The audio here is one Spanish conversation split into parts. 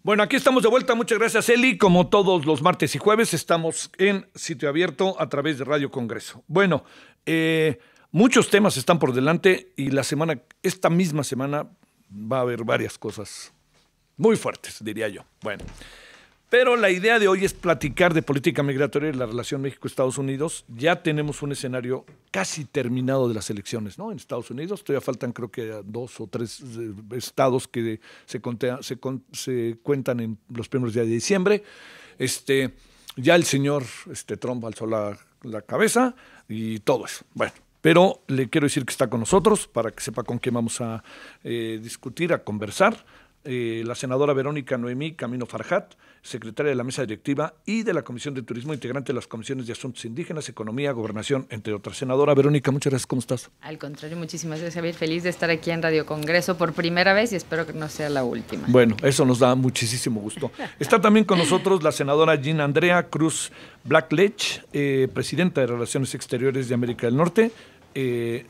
Bueno, aquí estamos de vuelta. Muchas gracias, Eli. Como todos los martes y jueves, estamos en sitio abierto a través de Radio Congreso. Bueno, muchos temas están por delante y esta misma semana va a haber varias cosas muy fuertes, diría yo. Bueno, pero la idea de hoy es platicar de política migratoria y la relación México-Estados Unidos. Ya tenemos un escenario casi terminado de las elecciones, ¿no? En Estados Unidos todavía faltan creo que 2 o 3 estados que se cuentan en los primeros días de diciembre. Ya el señor Trump alzó la cabeza y todo eso. Bueno, pero le quiero decir que está con nosotros para que sepa con quién vamos a discutir, a conversar. La senadora Verónica Noemí Camino Farjat, secretaria de la Mesa Directiva y de la Comisión de Turismo, integrante de las Comisiones de Asuntos Indígenas, Economía, Gobernación, entre otras. Senadora Verónica, muchas gracias. ¿Cómo estás? Al contrario, muchísimas gracias, Javier. Feliz de estar aquí en Radio Congreso por primera vez y espero que no sea la última. Bueno, eso nos da muchísimo gusto. Está también con nosotros la senadora Gina Andrea Cruz Blackledge, presidenta de Relaciones Exteriores de América del Norte.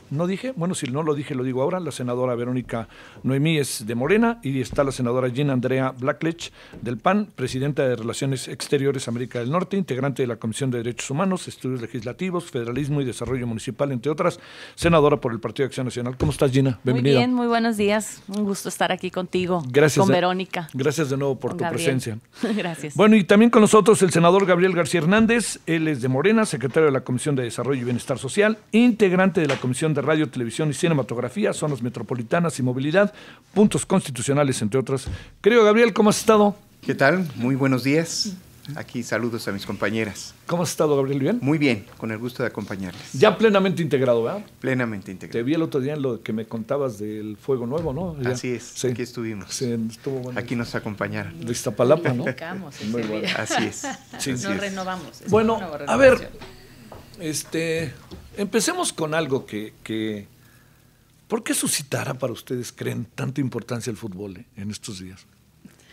No dije, bueno, si no lo dije, lo digo ahora, la senadora Verónica Noemí es de Morena y está la senadora Gina Andrea Blackledge del PAN, presidenta de Relaciones Exteriores América del Norte, integrante de la Comisión de Derechos Humanos, Estudios Legislativos, Federalismo y Desarrollo Municipal, entre otras, senadora por el Partido de Acción Nacional. ¿Cómo estás, Gina? Bienvenida. Muy bien, muy buenos días. Un gusto estar aquí contigo, gracias con Verónica. Gracias de nuevo por tu presencia. Gracias. Bueno, y también con nosotros el senador Gabriel García Hernández, él es de Morena, secretario de la Comisión de Desarrollo y Bienestar Social, integrante de la Comisión de Radio, Televisión y Cinematografía, Zonas Metropolitanas y Movilidad, Puntos Constitucionales, entre otras. Querido Gabriel, ¿cómo has estado? ¿Qué tal? Muy buenos días. Aquí saludos a mis compañeras. ¿Cómo has estado, Gabriel? ¿Bien? Muy bien, con el gusto de acompañarles. Ya plenamente integrado, ¿verdad? Plenamente integrado. Te vi el otro día en lo que me contabas del Fuego Nuevo, ¿no? Ya. Así es, sí. Aquí estuvimos. Sí, estuvo bueno. Aquí nos acompañaron. De Iztapalapa, ¿no? Muy bueno. Así es. Sí, nos renovamos. Bueno, a ver, empecemos con algo que ¿por qué suscitará para ustedes, creen, tanta importancia el fútbol en estos días?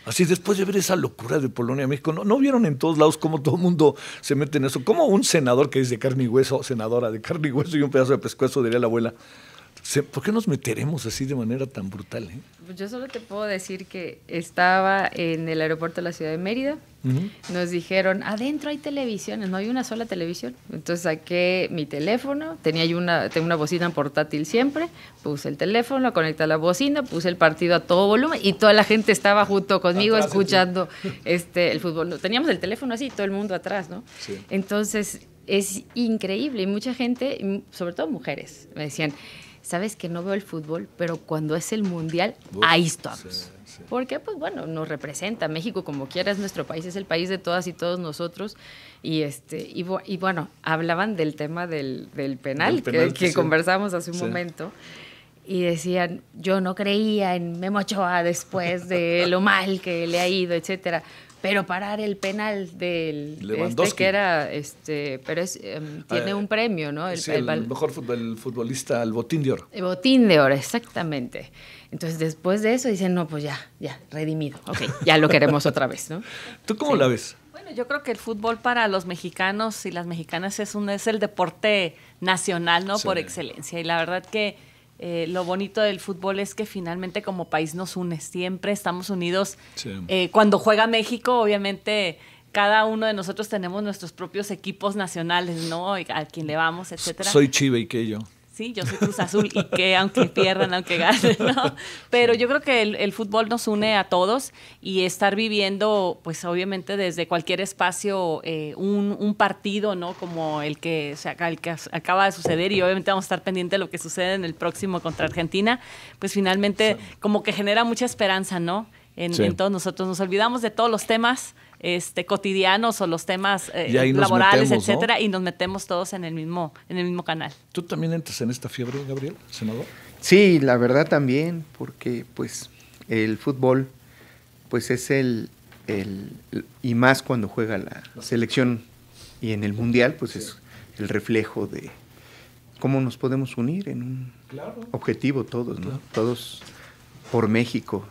Así, después de ver esa locura de Polonia, México, ¿no vieron en todos lados cómo todo el mundo se mete en eso? Como un senador que es de carne y hueso, senadora de carne y hueso y un pedazo de pescuezo, diría la abuela. ¿Por qué nos meteremos así de manera tan brutal? Pues yo solo te puedo decir que estaba en el aeropuerto de la ciudad de Mérida. Nos dijeron, adentro hay televisiones, no hay una sola televisión. Entonces saqué mi teléfono, tengo una bocina portátil siempre, puse el teléfono, conecté a la bocina, puse el partido a todo volumen y toda la gente estaba junto conmigo atrás, escuchando el fútbol. Teníamos el teléfono así, todo el mundo atrás, ¿no? Sí. Entonces es increíble y mucha gente, sobre todo mujeres, me decían, sabes que no veo el fútbol, pero cuando es el mundial, ahí estamos. Sí. Porque, pues bueno, nos representa. México, como quiera, es nuestro país, es el país de todas y todos nosotros. Y bueno, hablaban del tema del penal, que conversamos hace un momento. Y decían, yo no creía en Memo Ochoa después de lo mal que le ha ido, etcétera. Pero parar el penal del que era, pero tiene un premio, ¿no? El mejor futbolista, el Botín de Oro. El Botín de Oro, exactamente. Entonces, después de eso, dicen, no, pues ya, redimido. Ok, ya lo queremos otra vez, ¿no? ¿Tú cómo la ves? Bueno, yo creo que el fútbol para los mexicanos y las mexicanas es el deporte nacional, ¿no? Sí. Por excelencia. Y la verdad que lo bonito del fútbol es que finalmente como país nos une, siempre estamos unidos. Sí. Cuando juega México, obviamente cada uno de nosotros tenemos nuestros propios equipos nacionales, ¿no? A quien le vamos, etcétera. Soy Chiva y que yo. Sí, yo soy Cruz Azul y que aunque pierdan, aunque ganen, ¿no? Pero yo creo que el fútbol nos une a todos y estar viviendo, pues obviamente desde cualquier espacio, un partido, ¿no? Como el que acaba de suceder y obviamente vamos a estar pendientes de lo que sucede en el próximo contra Argentina, pues finalmente como que genera mucha esperanza, ¿no? En todos nosotros. Nos olvidamos de todos los temas cotidianos o los temas laborales, metemos, etcétera, ¿no? Y nos metemos todos en el mismo canal. ¿Tú también entras en esta fiebre, Gabriel, senador? Sí, la verdad también, porque pues el fútbol pues es y más cuando juega la selección y en el mundial, pues es el reflejo de cómo nos podemos unir en un objetivo todos, ¿no? Claro. Todos por México.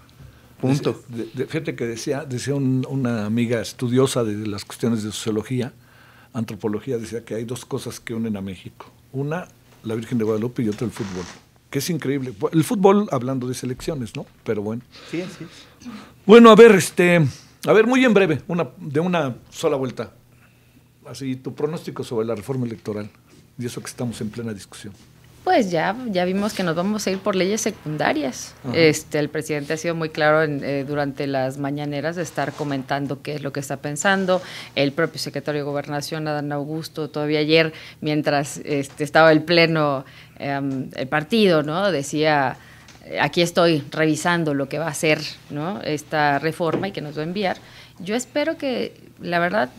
Punto. Fíjate que decía una amiga estudiosa de las cuestiones de sociología, antropología, decía que hay dos cosas que unen a México. Una, la Virgen de Guadalupe, y otra, el fútbol. Que es increíble. El fútbol, hablando de selecciones, ¿no? Pero bueno. Sí, sí. Bueno, a ver, A ver, muy en breve, de una sola vuelta. Así, tu pronóstico sobre la reforma electoral y eso que estamos en plena discusión. Pues ya vimos que nos vamos a ir por leyes secundarias. El presidente ha sido muy claro durante las mañaneras de estar comentando qué es lo que está pensando. El propio secretario de Gobernación, Adán Augusto, todavía ayer, mientras estaba el pleno, el partido, ¿no? Decía, aquí estoy revisando lo que va a ser, ¿no? Esta reforma y que nos va a enviar. Yo espero que, la verdad,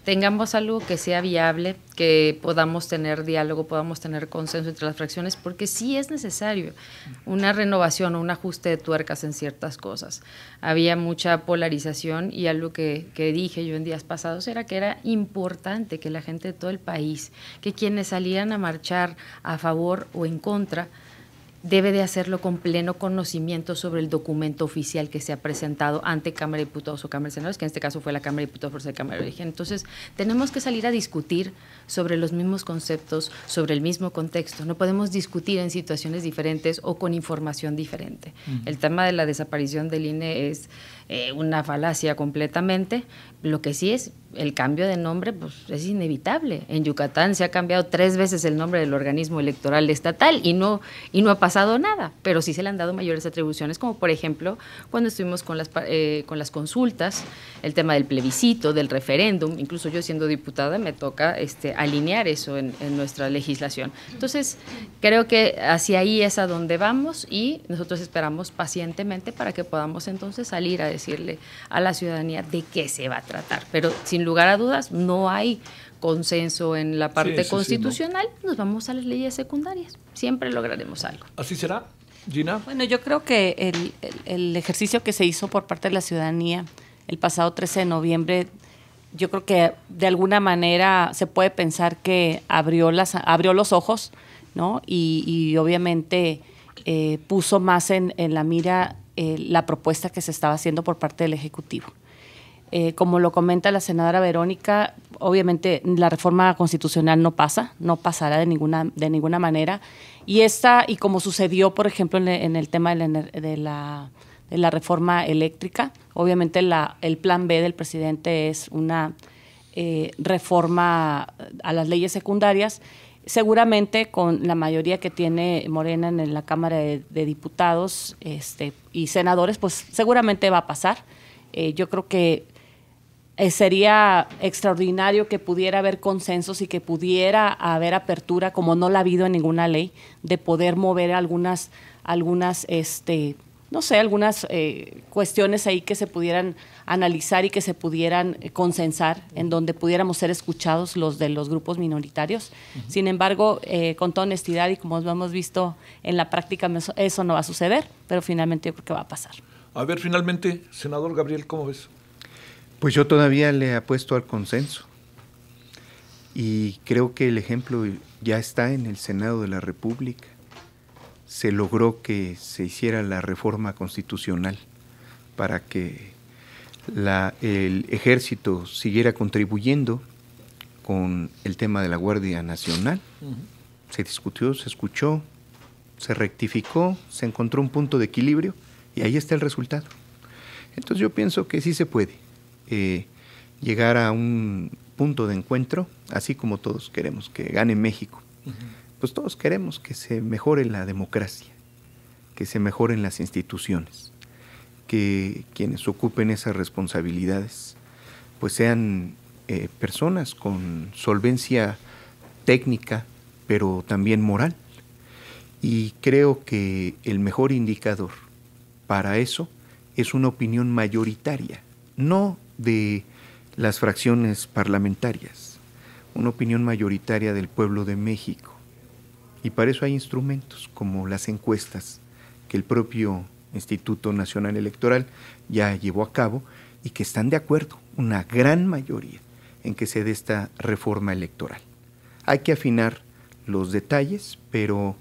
tengamos algo que sea viable, que podamos tener diálogo, podamos tener consenso entre las fracciones, porque sí es necesario una renovación o un ajuste de tuercas en ciertas cosas. Había mucha polarización y algo que dije yo en días pasados era que era importante que la gente de todo el país, que quienes salían a marchar a favor o en contra, debe de hacerlo con pleno conocimiento sobre el documento oficial que se ha presentado ante Cámara de Diputados o Cámara de Senadores, que en este caso fue la Cámara de Diputados por ser Cámara de Origen. Entonces, tenemos que salir a discutir sobre los mismos conceptos, sobre el mismo contexto. No podemos discutir en situaciones diferentes o con información diferente. El tema de la desaparición del INE es una falacia completamente. Lo que sí es, el cambio de nombre pues, es inevitable. En Yucatán se ha cambiado 3 veces el nombre del organismo electoral estatal y no ha pasado nada, pero sí se le han dado mayores atribuciones, como por ejemplo cuando estuvimos con las consultas, el tema del plebiscito, del referéndum. Incluso yo siendo diputada me toca alinear eso en nuestra legislación. Entonces creo que hacia ahí es a donde vamos y nosotros esperamos pacientemente para que podamos entonces salir a decirle a la ciudadanía de qué se va a tratar, pero sin lugar a dudas no hay consenso en la parte constitucional, ¿no? Nos vamos a las leyes secundarias, siempre lograremos algo. ¿Así será, Gina? Bueno, yo creo que el ejercicio que se hizo por parte de la ciudadanía el pasado 13 de noviembre, yo creo que de alguna manera se puede pensar que abrió los ojos, ¿no? Y obviamente puso más en la mira la propuesta que se estaba haciendo por parte del Ejecutivo. Como lo comenta la senadora Verónica, obviamente la reforma constitucional no pasará de ninguna manera. Y como sucedió, por ejemplo, en el tema de la reforma eléctrica, obviamente el plan B del presidente es una reforma a las leyes secundarias. Seguramente con la mayoría que tiene Morena en la Cámara de Diputados y senadores, pues seguramente va a pasar. Yo creo que sería extraordinario que pudiera haber consensos y que pudiera haber apertura, como no la ha habido en ninguna ley, de poder mover algunas cuestiones ahí que se pudieran analizar y que se pudieran consensar, en donde pudiéramos ser escuchados los de los grupos minoritarios. Sin embargo, con toda honestidad y como lo hemos visto en la práctica, eso no va a suceder, pero finalmente yo creo que va a pasar. A ver, finalmente, senador Gabriel, ¿cómo ves? Pues yo todavía le apuesto al consenso y creo que el ejemplo ya está en el Senado de la República. Se logró que se hiciera la reforma constitucional para que el Ejército siguiera contribuyendo con el tema de la Guardia Nacional. Se discutió, se escuchó, se rectificó, se encontró un punto de equilibrio y ahí está el resultado. Entonces yo pienso que sí se puede llegar a un punto de encuentro, así como todos queremos que gane México. Pues todos queremos que se mejore la democracia, que se mejoren las instituciones, que quienes ocupen esas responsabilidades pues sean personas con solvencia técnica, pero también moral. Y creo que el mejor indicador para eso es una opinión mayoritaria, no de las fracciones parlamentarias, una opinión mayoritaria del pueblo de México. Y para eso hay instrumentos como las encuestas que el propio Instituto Nacional Electoral ya llevó a cabo y que están de acuerdo, una gran mayoría, en que se dé esta reforma electoral. Hay que afinar los detalles, pero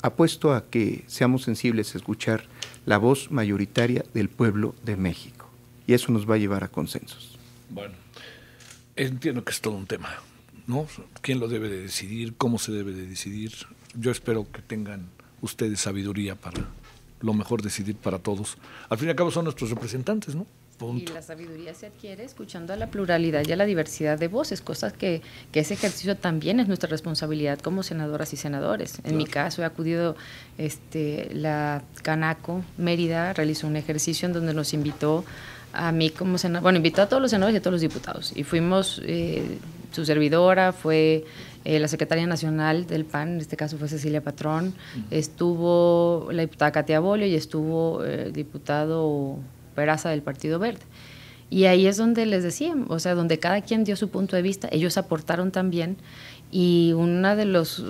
apuesto a que seamos sensibles a escuchar la voz mayoritaria del pueblo de México. Y eso nos va a llevar a consensos. Bueno, entiendo que es todo un tema, ¿no? ¿Quién lo debe de decidir? ¿Cómo se debe de decidir? Yo espero que tengan ustedes sabiduría para lo mejor decidir para todos. Al fin y al cabo son nuestros representantes, ¿no? Punto. Y la sabiduría se adquiere escuchando a la pluralidad y a la diversidad de voces, cosas que ese ejercicio también es nuestra responsabilidad como senadoras y senadores. En mi caso he acudido, la Canaco Mérida realizó un ejercicio en donde nos invitó a mí como senadora, bueno, invitó a todos los senadores y a todos los diputados. Y fuimos, su servidora fue la secretaria nacional del PAN, en este caso fue Cecilia Patrón, estuvo la diputada Katia Bolio y estuvo el diputado Peraza del Partido Verde. Y ahí es donde les decía, o sea, donde cada quien dio su punto de vista, ellos aportaron también, y uno de los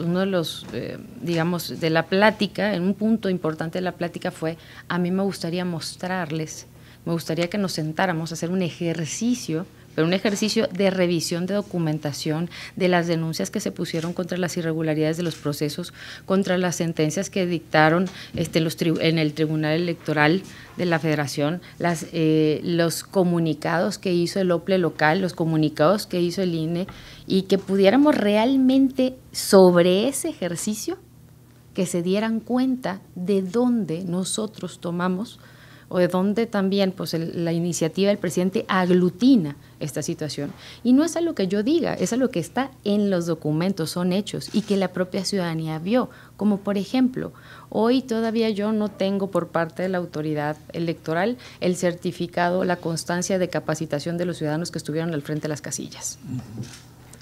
digamos, de la plática, en un punto importante de la plática fue, a mí me gustaría mostrarles, me gustaría que nos sentáramos a hacer un ejercicio, pero un ejercicio de revisión de documentación de las denuncias que se pusieron contra las irregularidades de los procesos, contra las sentencias que dictaron en el Tribunal Electoral de la Federación, los comunicados que hizo el OPLE local, los comunicados que hizo el INE, y que pudiéramos realmente sobre ese ejercicio que se dieran cuenta de dónde nosotros tomamos o de dónde también pues la iniciativa del presidente aglutina esta situación. Y no es algo que yo diga, es algo que está en los documentos, son hechos, y que la propia ciudadanía vio. Como por ejemplo, hoy todavía yo no tengo por parte de la autoridad electoral el certificado, la constancia de capacitación de los ciudadanos que estuvieron al frente de las casillas.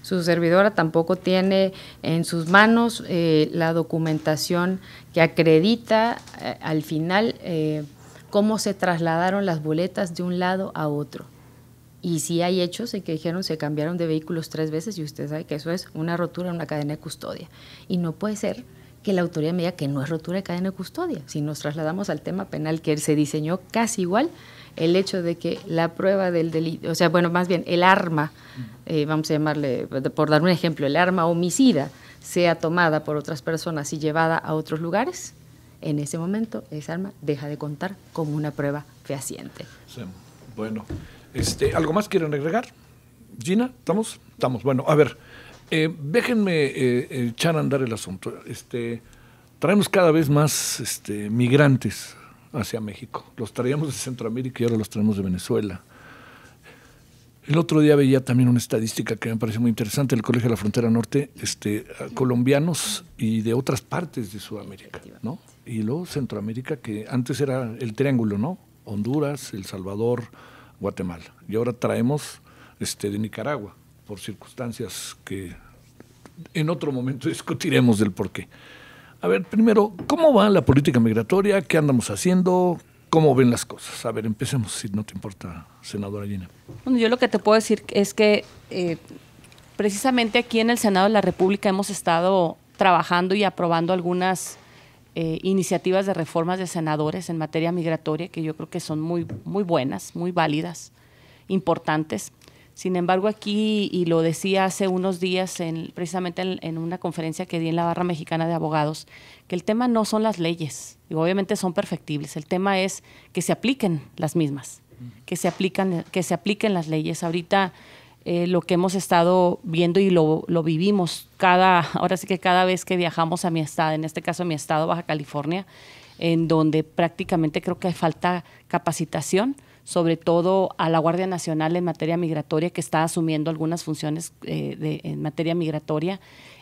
Su servidora tampoco tiene en sus manos la documentación que acredita al final cómo se trasladaron las boletas de un lado a otro. Y sí hay hechos en que dijeron se cambiaron de vehículos 3 veces, y usted sabe que eso es una rotura en una cadena de custodia. Y no puede ser que la autoridad me diga que no es rotura de cadena de custodia. Si nos trasladamos al tema penal, que se diseñó casi igual, el hecho de que la prueba del delito, o sea, bueno, más bien el arma, vamos a llamarle, por dar un ejemplo, el arma homicida sea tomada por otras personas y llevada a otros lugares, en ese momento esa arma deja de contar como una prueba fehaciente. Sí. Bueno, ¿algo más quieren agregar? Gina, ¿estamos? Estamos. Bueno, a ver, déjenme echar a andar el asunto. Traemos cada vez más migrantes hacia México. Los traíamos de Centroamérica y ahora los traemos de Venezuela. El otro día veía también una estadística que me pareció muy interesante, el Colegio de la Frontera Norte, colombianos y de otras partes de Sudamérica, ¿no? Y luego Centroamérica, que antes era el triángulo, ¿no? Honduras, El Salvador, Guatemala. Y ahora traemos de Nicaragua, por circunstancias que en otro momento discutiremos del porqué. A ver, primero, ¿cómo va la política migratoria? ¿Qué andamos haciendo? ¿Cómo ven las cosas? A ver, empecemos, si no te importa, senadora Gina. Bueno, yo lo que te puedo decir es que precisamente aquí en el Senado de la República hemos estado trabajando y aprobando algunas iniciativas de reformas de senadores en materia migratoria que yo creo que son muy, muy buenas, muy válidas, importantes. Sin embargo, aquí, y lo decía hace unos días precisamente en una conferencia que di en la Barra Mexicana de Abogados, que el tema no son las leyes, y obviamente son perfectibles, el tema es que se apliquen las mismas, que se apliquen las leyes. Ahorita lo que hemos estado viendo y lo vivimos ahora sí que cada vez que viajamos a mi estado, en este caso a mi estado, Baja California, en donde prácticamente creo que falta capacitación, sobre todo a la Guardia Nacional en materia migratoria, que está asumiendo algunas funciones en materia migratoria,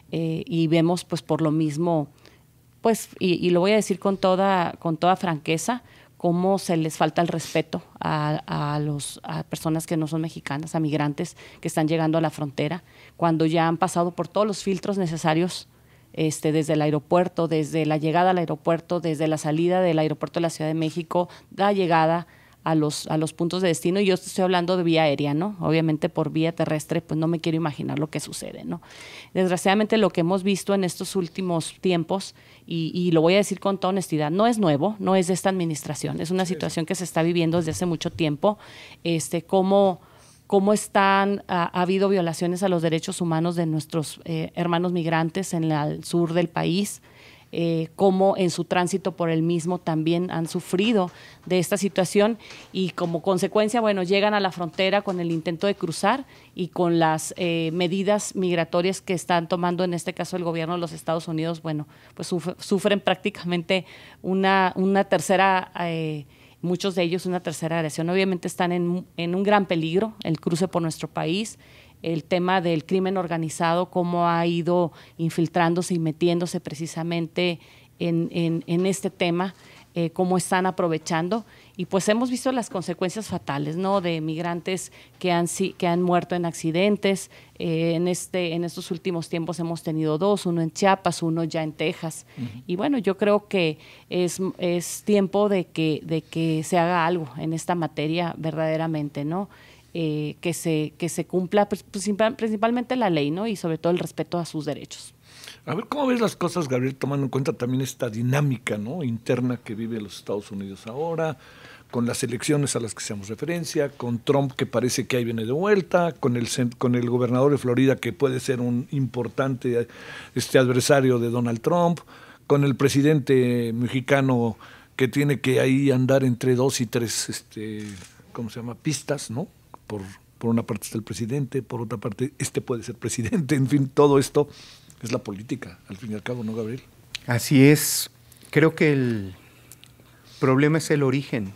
y vemos pues por lo mismo, pues, y lo voy a decir con toda franqueza, cómo se les falta el respeto a personas que no son mexicanas, a migrantes que están llegando a la frontera, cuando ya han pasado por todos los filtros necesarios, desde el aeropuerto, desde la llegada al aeropuerto, desde la salida del aeropuerto de la Ciudad de México, la llegada a los puntos de destino. Y yo estoy hablando de vía aérea, ¿no? Obviamente por vía terrestre, pues no me quiero imaginar lo que sucede, ¿no? Desgraciadamente lo que hemos visto en estos últimos tiempos, y lo voy a decir con toda honestidad, no es nuevo, no es de esta administración, es una situación que se está viviendo desde hace mucho tiempo, cómo ha habido violaciones a los derechos humanos de nuestros hermanos migrantes en el sur del país, cómo en su tránsito por el mismo también han sufrido de esta situación, y como consecuencia, bueno, llegan a la frontera con el intento de cruzar y con las medidas migratorias que están tomando, en este caso el gobierno de los Estados Unidos, bueno, pues sufren prácticamente una tercera muchos de ellos una tercera generación. Obviamente están en un gran peligro el cruce por nuestro país. El tema del crimen organizado, cómo ha ido infiltrándose y metiéndose precisamente en este tema, cómo están aprovechando. Y pues hemos visto las consecuencias fatales, ¿no? De migrantes que han muerto en accidentes. En estos últimos tiempos hemos tenido 2, uno en Chiapas, uno ya en Texas. Uh-huh. Y bueno, yo creo que es tiempo de que se haga algo en esta materia verdaderamente, ¿no? Que se cumpla principalmente la ley, ¿no? Y sobre todo el respeto a sus derechos. A ver, ¿cómo ves las cosas, Gabriel, tomando en cuenta también esta dinámica, ¿no?, interna que vive los Estados Unidos ahora, con las elecciones a las que hacemos referencia, con Trump que parece que ahí viene de vuelta, con el gobernador de Florida que puede ser un importante adversario de Donald Trump, con el presidente mexicano que tiene que ahí andar entre 2 y 3, pistas, ¿no? Por una parte está el presidente, por otra parte puede ser presidente, en fin, todo esto es la política, al fin y al cabo, ¿no, Gabriel? Así es. Creo que el problema es el origen.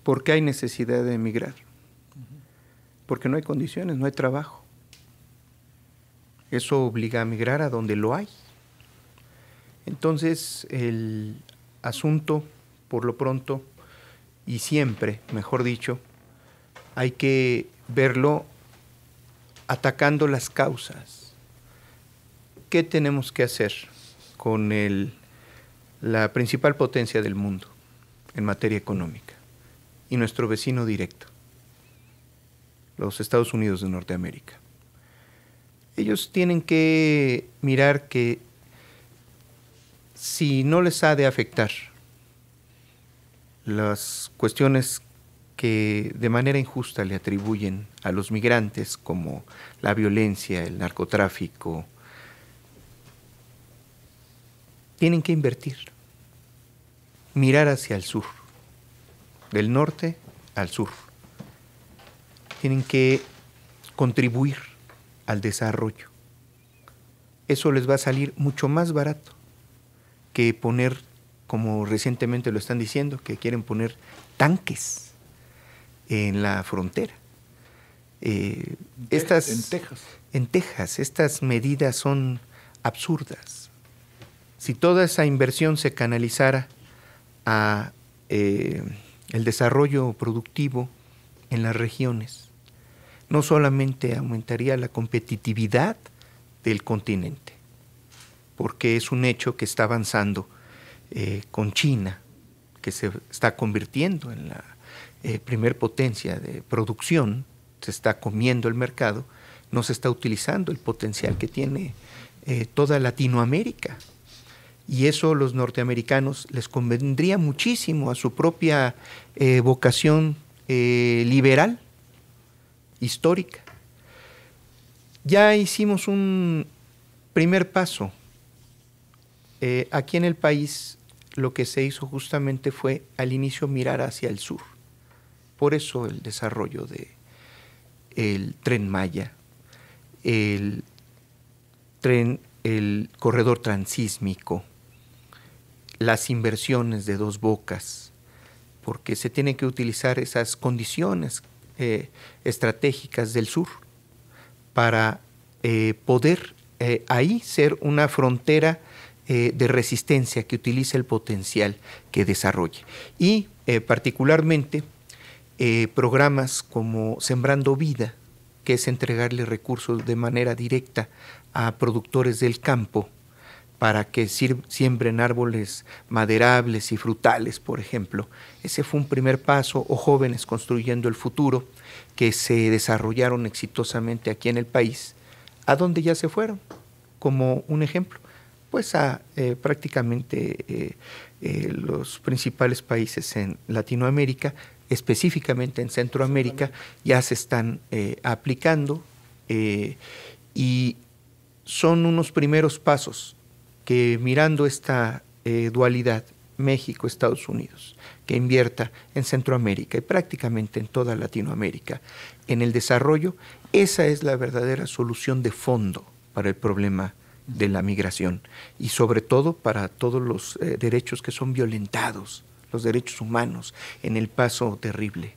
¿Por qué hay necesidad de emigrar? Porque no hay condiciones, no hay trabajo. Eso obliga a migrar a donde lo hay. Entonces, el asunto, por lo pronto, y siempre, mejor dicho, hay que verlo atacando las causas. ¿Qué tenemos que hacer con la principal potencia del mundo en materia económica y nuestro vecino directo, los Estados Unidos de Norteamérica? Ellos tienen que mirar que si no les ha de afectar las cuestiones que de manera injusta le atribuyen a los migrantes, como la violencia, el narcotráfico, tienen que invertir, mirar hacia el sur, del norte al sur. Tienen que contribuir al desarrollo. Eso les va a salir mucho más barato que poner, como recientemente lo están diciendo, que quieren poner tanques en la frontera. En Texas, estas medidas son absurdas. Si toda esa inversión se canalizara a el desarrollo productivo en las regiones, no solamente aumentaría la competitividad del continente, porque es un hecho que está avanzando con China, que se está convirtiendo en la primer potencia de producción, se está comiendo el mercado, no se está utilizando el potencial que tiene toda Latinoamérica. Y eso los norteamericanos les convendría muchísimo a su propia vocación liberal, histórica. Ya hicimos un primer paso. Aquí en el país lo que se hizo justamente fue al inicio mirar hacia el sur. Por eso el desarrollo del Tren Maya, el corredor transísmico, las inversiones de Dos Bocas, porque se tienen que utilizar esas condiciones estratégicas del sur para poder ahí ser una frontera de resistencia que utilice el potencial que desarrolle. Y particularmente programas como Sembrando Vida, que es entregarle recursos de manera directa a productores del campo para que siembren árboles maderables y frutales, por ejemplo. Ese fue un primer paso, o Jóvenes Construyendo el Futuro, que se desarrollaron exitosamente aquí en el país. ¿A dónde ya se fueron? Como un ejemplo, pues a prácticamente los principales países en Latinoamérica, específicamente en Centroamérica, ya se están aplicando y son unos primeros pasos que, mirando esta dualidad México-Estados Unidos, que invierta en Centroamérica y prácticamente en toda Latinoamérica en el desarrollo, esa es la verdadera solución de fondo para el problema de la migración y sobre todo para todos los derechos que son violentados, los derechos humanos en el paso terrible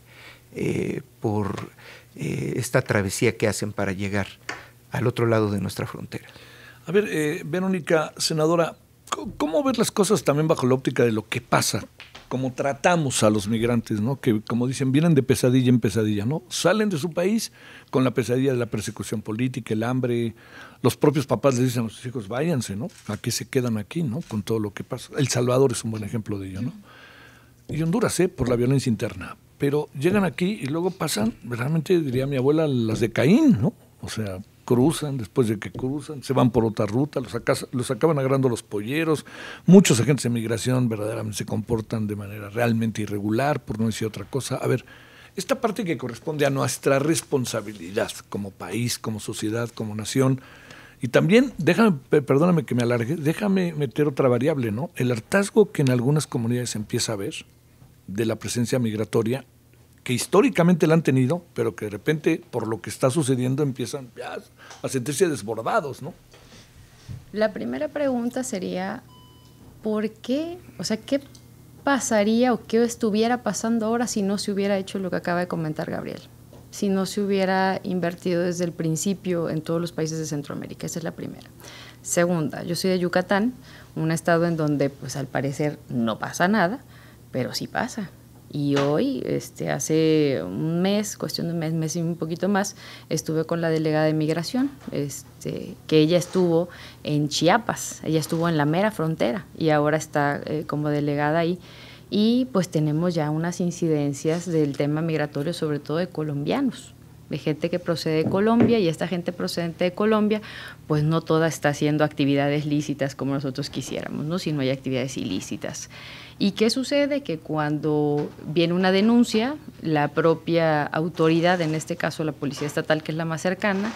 por esta travesía que hacen para llegar al otro lado de nuestra frontera. A ver, Verónica, senadora, ¿cómo ver las cosas también bajo la óptica de lo que pasa? Cómo tratamos a los migrantes, ¿no? Que, como dicen, vienen de pesadilla en pesadilla, ¿no? Salen de su país con la pesadilla de la persecución política, el hambre. Los propios papás les dicen a sus hijos, váyanse, ¿no? ¿A qué se quedan aquí, no? Con todo lo que pasa. El Salvador es un buen ejemplo de ello, ¿no? Y Honduras, por la violencia interna. Pero llegan aquí y luego pasan, realmente diría mi abuela, las de Caín, ¿no? O sea, cruzan, después de que cruzan, se van por otra ruta, los acaban agarrando los polleros. Muchos agentes de migración verdaderamente se comportan de manera realmente irregular, por no decir otra cosa. A ver, esta parte que corresponde a nuestra responsabilidad como país, como sociedad, como nación. Y también, perdóname que me alargue, déjame meter otra variable, ¿no? El hartazgo que en algunas comunidades empieza a haber de la presencia migratoria, que históricamente la han tenido, pero que de repente, por lo que está sucediendo, empiezan ya a sentirse desbordados, ¿no? La primera pregunta sería, ¿por qué? O sea, ¿qué pasaría o qué estuviera pasando ahora si no se hubiera hecho lo que acaba de comentar Gabriel? Si no se hubiera invertido desde el principio en todos los países de Centroamérica. Esa es la primera. Segunda, yo soy de Yucatán, un estado en donde, pues al parecer, no pasa nada, pero sí pasa. Y hoy, hace un mes, cuestión de un mes y un poquito más, estuve con la delegada de migración, que ella estuvo en Chiapas, ella estuvo en la mera frontera y ahora está como delegada ahí. Y pues tenemos ya unas incidencias del tema migratorio, sobre todo de colombianos, de gente que procede de Colombia, y esta gente procedente de Colombia, pues no toda está haciendo actividades lícitas como nosotros quisiéramos, ¿no? Sino hay actividades ilícitas. ¿Y qué sucede? Que cuando viene una denuncia, la propia autoridad, en este caso la Policía Estatal, que es la más cercana,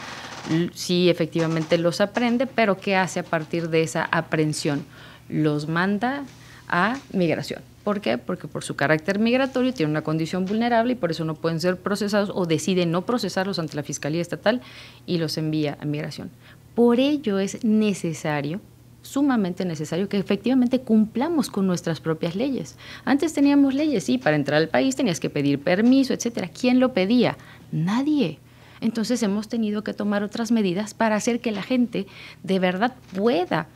sí efectivamente los aprende, pero ¿qué hace a partir de esa aprehensión? Los manda a migración. ¿Por qué? Porque por su carácter migratorio tienen una condición vulnerable y por eso no pueden ser procesados, o decide no procesarlos ante la Fiscalía Estatal y los envía a migración. Por ello es necesario, sumamente necesario, que efectivamente cumplamos con nuestras propias leyes. Antes teníamos leyes, sí, para entrar al país tenías que pedir permiso, etcétera. ¿Quién lo pedía? Nadie. Entonces hemos tenido que tomar otras medidas para hacer que la gente de verdad pueda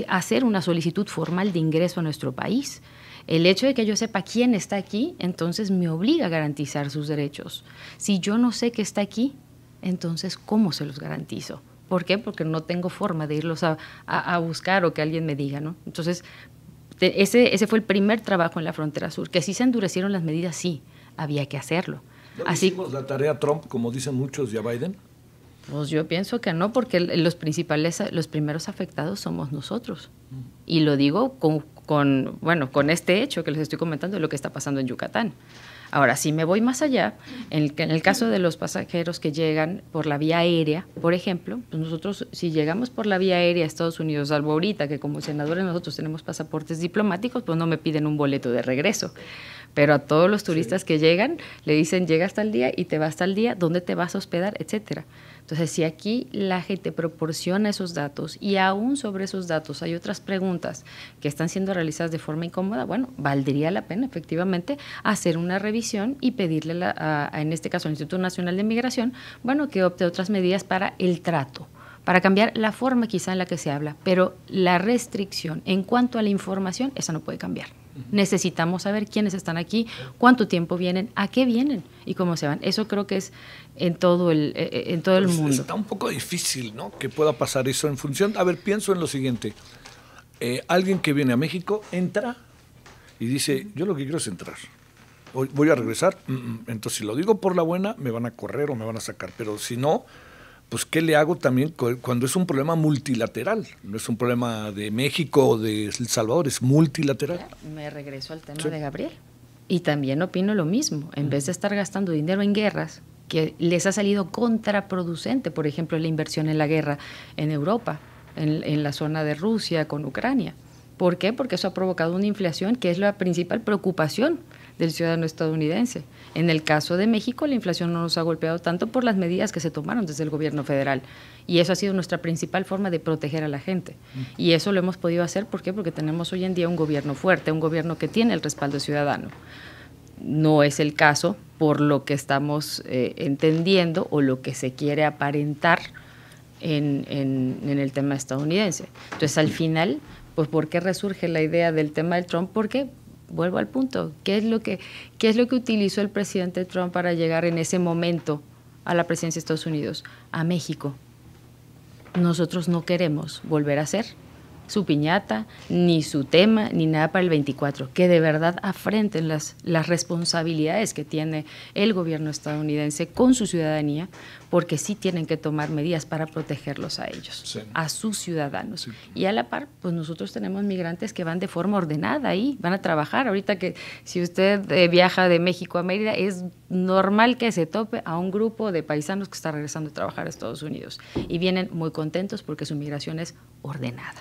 hacer una solicitud formal de ingreso a nuestro país. El hecho de que yo sepa quién está aquí, entonces me obliga a garantizar sus derechos. Si yo no sé que está aquí, entonces ¿cómo se los garantizo? ¿Por qué? Porque no tengo forma de irlos a buscar o que alguien me diga, ¿no? Entonces, ese fue el primer trabajo en la frontera sur. Que sí se endurecieron las medidas, sí, había que hacerlo. ¿No hicimos la tarea Trump, como dicen muchos, y a Biden? Pues yo pienso que no, porque los primeros afectados somos nosotros. Y lo digo con este hecho que les estoy comentando de lo que está pasando en Yucatán. Ahora, si me voy más allá, en el caso de los pasajeros que llegan por la vía aérea, por ejemplo, pues nosotros, si llegamos por la vía aérea a Estados Unidos, salvo ahorita que como senadores nosotros tenemos pasaportes diplomáticos, pues no me piden un boleto de regreso. Pero a todos los turistas que llegan, le dicen, llega hasta el día y te va hasta el día, ¿dónde te vas a hospedar?, etcétera. Entonces, si aquí la gente proporciona esos datos y aún sobre esos datos hay otras preguntas que están siendo realizadas de forma incómoda, bueno, valdría la pena efectivamente hacer una revisión y pedirle en este caso al Instituto Nacional de Migración, bueno, que opte otras medidas para el trato, para cambiar la forma quizá en la que se habla, pero la restricción en cuanto a la información, esa no puede cambiar. Necesitamos saber quiénes están aquí, cuánto tiempo vienen, a qué vienen y cómo se van. Eso creo que es en todo el mundo. Está un poco difícil, ¿no?, que pueda pasar eso en función. A ver, pienso en lo siguiente. Alguien que viene a México entra y dice, yo lo que quiero es entrar. Voy a regresar. Entonces, si lo digo por la buena, me van a correr o me van a sacar. Pero si no, pues ¿qué le hago también cuando es un problema multilateral? No es un problema de México o de El Salvador, es multilateral. Me regreso al tema de Gabriel. Y también opino lo mismo. En vez de estar gastando dinero en guerras, que les ha salido contraproducente, por ejemplo, la inversión en la guerra en Europa, en la zona de Rusia con Ucrania. ¿Por qué? Porque eso ha provocado una inflación que es la principal preocupación del ciudadano estadounidense. En el caso de México, la inflación no nos ha golpeado tanto por las medidas que se tomaron desde el gobierno federal. Y eso ha sido nuestra principal forma de proteger a la gente. Y eso lo hemos podido hacer, ¿por qué? Porque tenemos hoy en día un gobierno fuerte, un gobierno que tiene el respaldo ciudadano. No es el caso por lo que estamos entendiendo o lo que se quiere aparentar en el tema estadounidense. Entonces, al final, pues, ¿por qué resurge la idea del tema de Trump? Porque, vuelvo al punto, ¿qué es lo que utilizó el presidente Trump para llegar en ese momento a la presidencia de Estados Unidos? A México. Nosotros no queremos volver a ser su piñata, ni su tema, ni nada para el 24, que de verdad afrenten las responsabilidades que tiene el gobierno estadounidense con su ciudadanía, porque sí tienen que tomar medidas para protegerlos a ellos, sí, a sus ciudadanos. Sí. Y a la par, pues nosotros tenemos migrantes que van de forma ordenada ahí, van a trabajar. Ahorita que si usted viaja de México a Mérida, es normal que se tope a un grupo de paisanos que está regresando a trabajar a Estados Unidos. Y vienen muy contentos porque su migración es ordenada.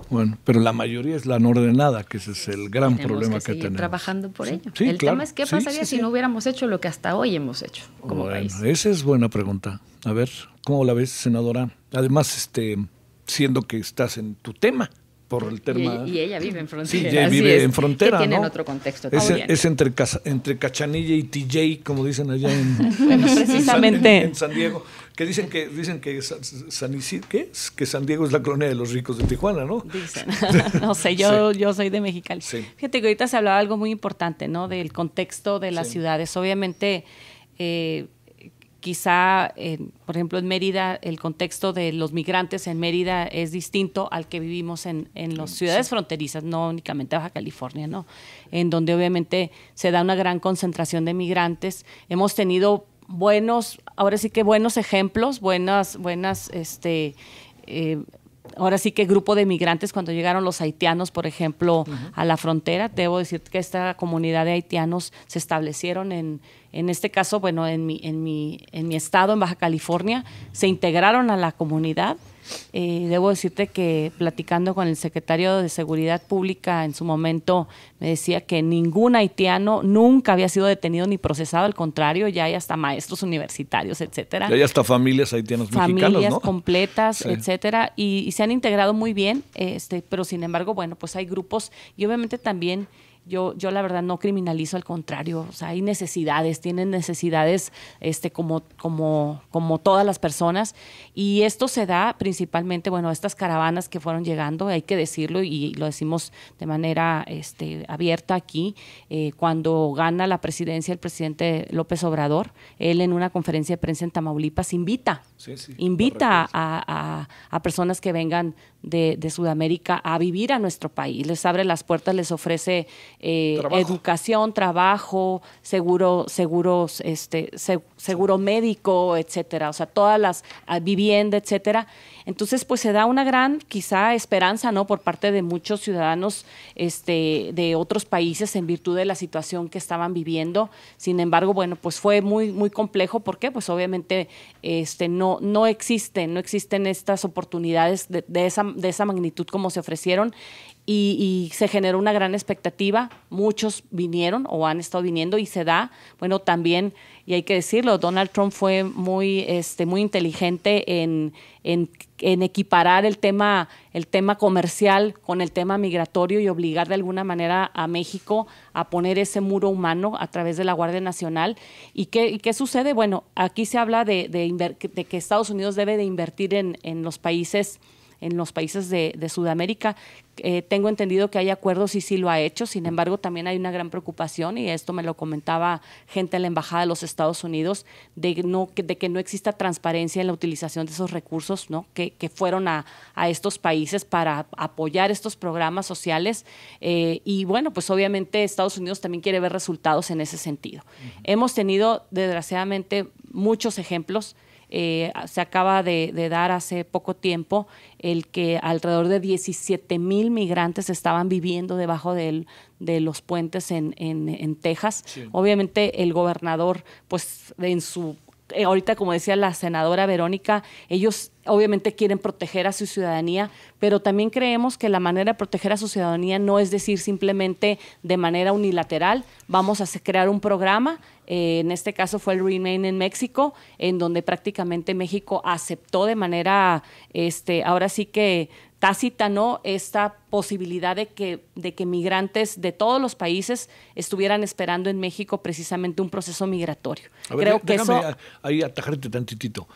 Bueno, pero la mayoría es la no ordenada, que ese es el gran problema que tenemos. Trabajando por ello. Sí, el claro. tema es qué pasaría si no hubiéramos hecho lo que hasta hoy hemos hecho como país. Esa es buena pregunta. A ver, ¿cómo la ves, senadora? Además, siendo que estás en tu tema, por el tema... Y ella vive en frontera. Sí, ella vive en frontera, que tienen ¿no? otro contexto. Es entre Cachanilla y TJ, como dicen allá en, bueno, precisamente. en San Diego. Que dicen que San Isidro, ¿qué es? Que San Diego es la colonia de los ricos de Tijuana, ¿no? Dicen. No sé, yo soy de Mexicali. Sí. Fíjate que ahorita se hablaba algo muy importante, ¿no? Del contexto de las ciudades. Obviamente, quizá, por ejemplo, en Mérida, el contexto de los migrantes en Mérida es distinto al que vivimos en las ciudades fronterizas, no únicamente Baja California, ¿no? En donde obviamente se da una gran concentración de migrantes. Hemos tenido ahora sí que buenos ejemplos, ahora sí que grupo de migrantes cuando llegaron los haitianos, por ejemplo, a la frontera. Debo decir que esta comunidad de haitianos se establecieron en este caso, bueno, en mi estado, en Baja California, se integraron a la comunidad. Debo decirte que platicando con el secretario de Seguridad Pública en su momento me decía que ningún haitiano nunca había sido detenido ni procesado, al contrario, ya hay hasta maestros universitarios, etcétera. Ya hay hasta familias haitianas mexicanas, ¿no? Familias completas, etcétera, y se han integrado muy bien, pero sin embargo, bueno, pues hay grupos y obviamente también yo la verdad no criminalizo, al contrario, o sea, hay necesidades, tienen necesidades como todas las personas, y esto se da principalmente, bueno, estas caravanas que fueron llegando, hay que decirlo y lo decimos de manera abierta aquí, cuando gana la presidencia el presidente López Obrador, él en una conferencia de prensa en Tamaulipas invita a personas que vengan de Sudamérica a vivir a nuestro país, les abre las puertas, les ofrece educación, trabajo, seguro médico, etcétera, o sea, todas las vivienda, etcétera. Entonces, pues se da una gran, quizá, esperanza, ¿no?, por parte de muchos ciudadanos de otros países en virtud de la situación que estaban viviendo. Sin embargo, bueno, pues fue muy, muy complejo. ¿Por qué? Pues obviamente no existen estas oportunidades de esa magnitud como se ofrecieron. Y se generó una gran expectativa, muchos vinieron o han estado viniendo y se da, bueno, también, y hay que decirlo, Donald Trump fue muy inteligente en equiparar el tema comercial con el tema migratorio y obligar de alguna manera a México a poner ese muro humano a través de la Guardia Nacional. ¿Y qué sucede? Bueno, aquí se habla de que Estados Unidos debe de invertir en los países de Sudamérica. Tengo entendido que hay acuerdos y sí lo ha hecho, sin embargo también hay una gran preocupación, y esto me lo comentaba gente en la Embajada de los Estados Unidos, de que no exista transparencia en la utilización de esos recursos, ¿no?, que fueron a estos países para apoyar estos programas sociales, y bueno, pues obviamente Estados Unidos también quiere ver resultados en ese sentido. Hemos tenido desgraciadamente muchos ejemplos. Se acaba de dar hace poco tiempo el que alrededor de 17,000 migrantes estaban viviendo debajo de los puentes en Texas. Sí. Obviamente el gobernador, pues en su ahorita, como decía la senadora Verónica, ellos obviamente quieren proteger a su ciudadanía, pero también creemos que la manera de proteger a su ciudadanía no es decir simplemente de manera unilateral, vamos a crear un programa, en este caso fue el Remain en México, en donde prácticamente México aceptó de manera, ahora sí que tácita, ¿no?, esta posibilidad de que migrantes de todos los países estuvieran esperando en México precisamente un proceso migratorio. A ver, déjame ahí atajarte tantitito.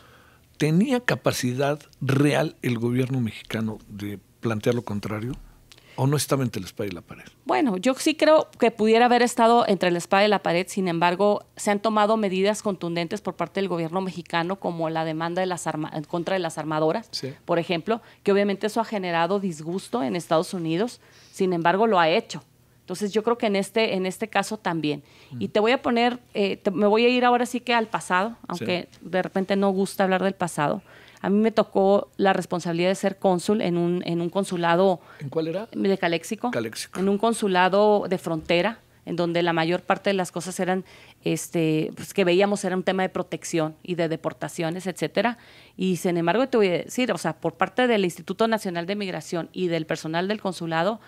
¿Tenía capacidad real el gobierno mexicano de plantear lo contrario? ¿O no estaba entre la espada y la pared? Bueno, yo sí creo que pudiera haber estado entre la espada y la pared, sin embargo, se han tomado medidas contundentes por parte del gobierno mexicano, como la demanda en contra de las armadoras, sí, por ejemplo, que obviamente eso ha generado disgusto en Estados Unidos, sin embargo, lo ha hecho. Entonces, yo creo que en este caso también. Y te voy a poner, me voy a ir ahora sí que al pasado, aunque sí, de repente no gusta hablar del pasado. A mí me tocó la responsabilidad de ser cónsul en un consulado. ¿En cuál era? De Caléxico. Caléxico. En un consulado de frontera, en donde la mayor parte de las cosas eran, pues que veíamos era un tema de protección y de deportaciones, etcétera. Y sin embargo, te voy a decir, o sea, por parte del Instituto Nacional de Migración y del personal del consulado,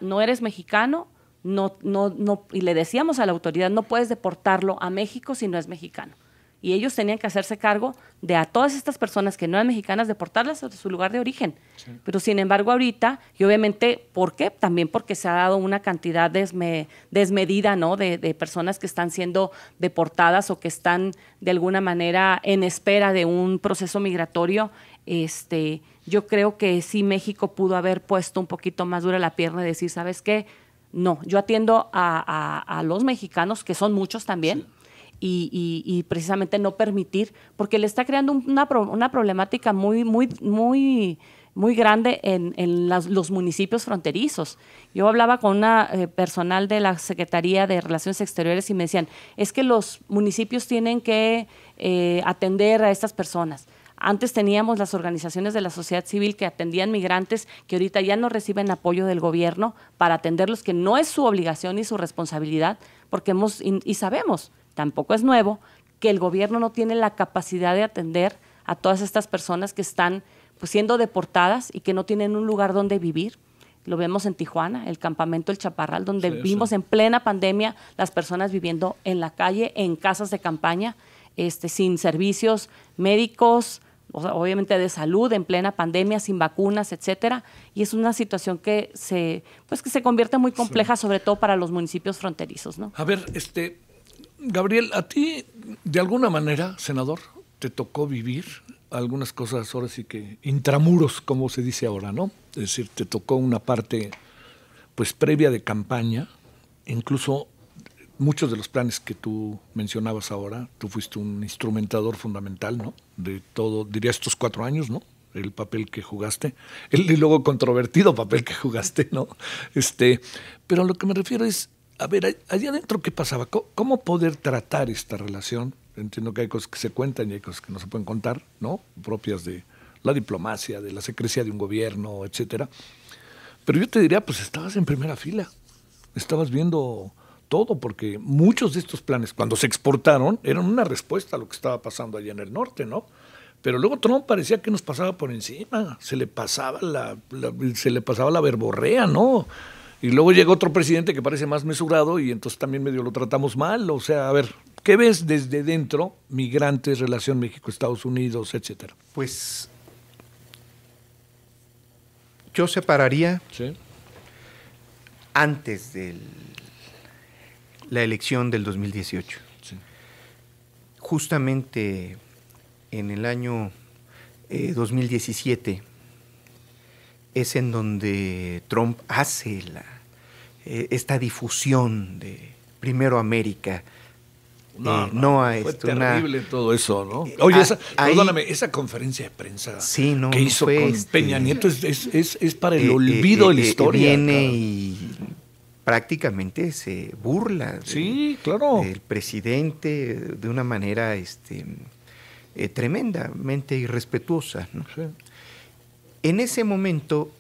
no eres mexicano, no, y le decíamos a la autoridad, no puedes deportarlo a México si no es mexicano. Y ellos tenían que hacerse cargo de a todas estas personas que no eran mexicanas, deportarlas a su lugar de origen. Sí. Pero sin embargo ahorita, y obviamente, ¿por qué? También porque se ha dado una cantidad desmedida, ¿no?, de personas que están siendo deportadas o que están de alguna manera en espera de un proceso migratorio. Yo creo que sí México pudo haber puesto un poquito más dura la pierna y decir, ¿sabes qué? No, yo atiendo a los mexicanos, que son muchos también, sí, y precisamente no permitir, porque le está creando una problemática muy grande en los municipios fronterizos. Yo hablaba con una personal de la Secretaría de Relaciones Exteriores y me decían, es que los municipios tienen que atender a estas personas. Antes teníamos las organizaciones de la sociedad civil que atendían migrantes que ahorita ya no reciben apoyo del gobierno para atenderlos, que no es su obligación ni su responsabilidad, porque y sabemos, tampoco es nuevo, que el gobierno no tiene la capacidad de atender a todas estas personas que están pues siendo deportadas y que no tienen un lugar donde vivir. Lo vemos en Tijuana, el campamento El Chaparral, donde vimos en plena pandemia las personas viviendo en la calle, en casas de campaña, sin servicios médicos, o sea, obviamente de salud, en plena pandemia, sin vacunas, etcétera. Y es una situación que se convierte muy compleja, sí, sobre todo para los municipios fronterizos, ¿no? A ver, Gabriel, a ti, de alguna manera, senador, te tocó vivir algunas cosas, ahora sí que intramuros, como se dice ahora, ¿no? Es decir, te tocó una parte, pues, previa de campaña, incluso muchos de los planes que tú mencionabas ahora, tú fuiste un instrumentador fundamental, ¿no?, de todo, diría, estos 4 años, ¿no?, el papel que jugaste, el luego controvertido papel que jugaste, ¿no? Pero a lo que me refiero es, a ver, allá adentro, ¿qué pasaba? ¿Cómo poder tratar esta relación? Entiendo que hay cosas que se cuentan y hay cosas que no se pueden contar, ¿no?, propias de la diplomacia, de la secrecía de un gobierno, etcétera. Pero yo te diría, pues estabas en primera fila, estabas viendo todo, porque muchos de estos planes, cuando se exportaron, eran una respuesta a lo que estaba pasando allá en el norte, ¿no? Pero luego Trump parecía que nos pasaba por encima, se le pasaba la verborrea, ¿no? Y luego llega otro presidente que parece más mesurado y entonces también medio lo tratamos mal. O sea, a ver, ¿qué ves desde dentro? Migrantes, relación México-Estados Unidos, etcétera. Pues yo separaría, ¿sí?, antes de la elección del 2018. Sí. Justamente en el año 2017 es en donde Trump hace esta difusión de primero América. No a fue terrible todo eso, ¿no? Oye, perdóname, esa conferencia de prensa, sí, no, que hizo con Peña Nieto es para el olvido de la historia. Viene y prácticamente se burla sí, claro, del presidente de una manera tremendamente irrespetuosa, ¿no? Sí. En ese momento,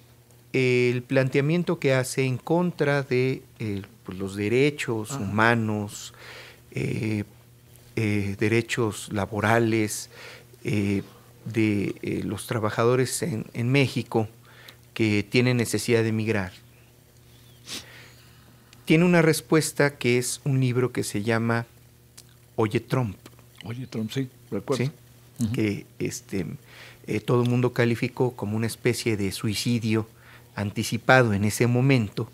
el planteamiento que hace en contra de pues los derechos humanos, derechos laborales de los trabajadores en México que tienen necesidad de emigrar. Tiene una respuesta que es un libro que se llama Oye Trump. Oye Trump, sí, recuerdo. ¿Sí? Que todo el mundo calificó como una especie de suicidio anticipado en ese momento,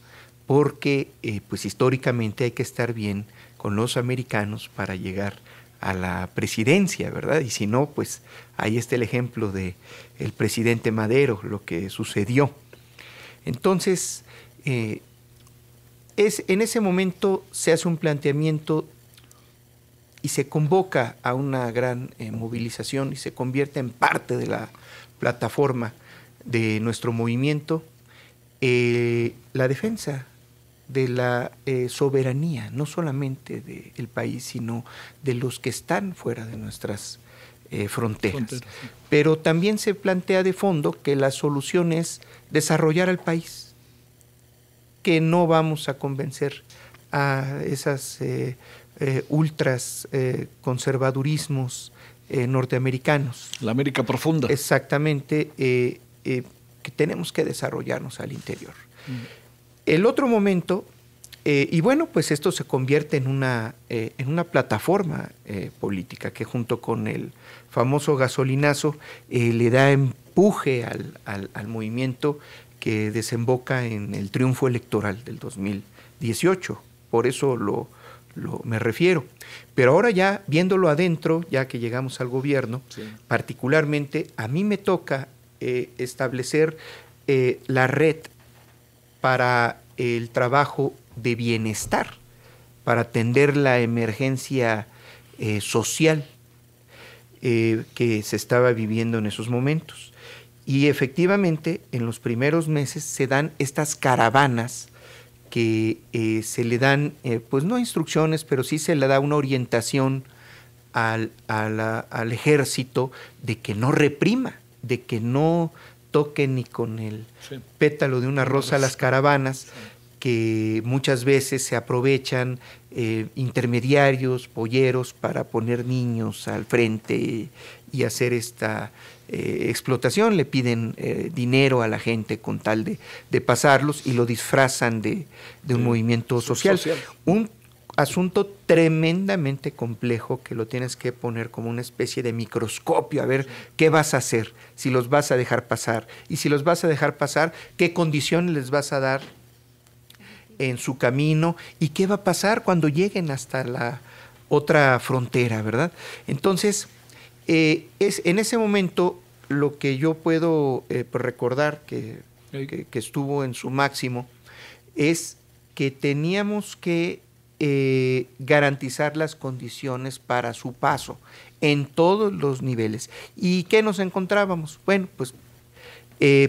porque pues históricamente hay que estar bien con los americanos para llegar a la presidencia, ¿verdad? Y si no, pues ahí está el ejemplo de el presidente Madero, lo que sucedió. Entonces, en ese momento se hace un planteamiento y se convoca a una gran movilización y se convierte en parte de la plataforma de nuestro movimiento, la defensa de la soberanía, no solamente del país, sino de los que están fuera de nuestras fronteras. Pero también se plantea de fondo que la solución es desarrollar al país, que no vamos a convencer a esas ultras conservadurismos norteamericanos. La América profunda. Exactamente, que tenemos que desarrollarnos al interior. El otro momento, y bueno, pues esto se convierte en una plataforma política que junto con el famoso gasolinazo le da empuje al movimiento que desemboca en el triunfo electoral del 2018. Por eso me refiero. Pero ahora ya viéndolo adentro, ya que llegamos al gobierno, sí, particularmente a mí me toca establecer la red para el trabajo de bienestar, para atender la emergencia social que se estaba viviendo en esos momentos. Y efectivamente, en los primeros meses se dan estas caravanas que se le dan, pues no instrucciones, pero sí se le da una orientación al ejército de que no reprima, de que no toque ni con el pétalo de una rosa las caravanas, que muchas veces se aprovechan intermediarios, polleros, para poner niños al frente y hacer esta explotación. Le piden dinero a la gente con tal de pasarlos y lo disfrazan de un movimiento social. Un asunto tremendamente complejo que lo tienes que poner como una especie de microscopio, a ver qué vas a hacer, si los vas a dejar pasar, y si los vas a dejar pasar, qué condiciones les vas a dar en su camino, y qué va a pasar cuando lleguen hasta la otra frontera, ¿verdad? Entonces, es en ese momento lo que yo puedo recordar que estuvo en su máximo, es que teníamos que garantizar las condiciones para su paso en todos los niveles. ¿Y qué nos encontrábamos? Bueno, pues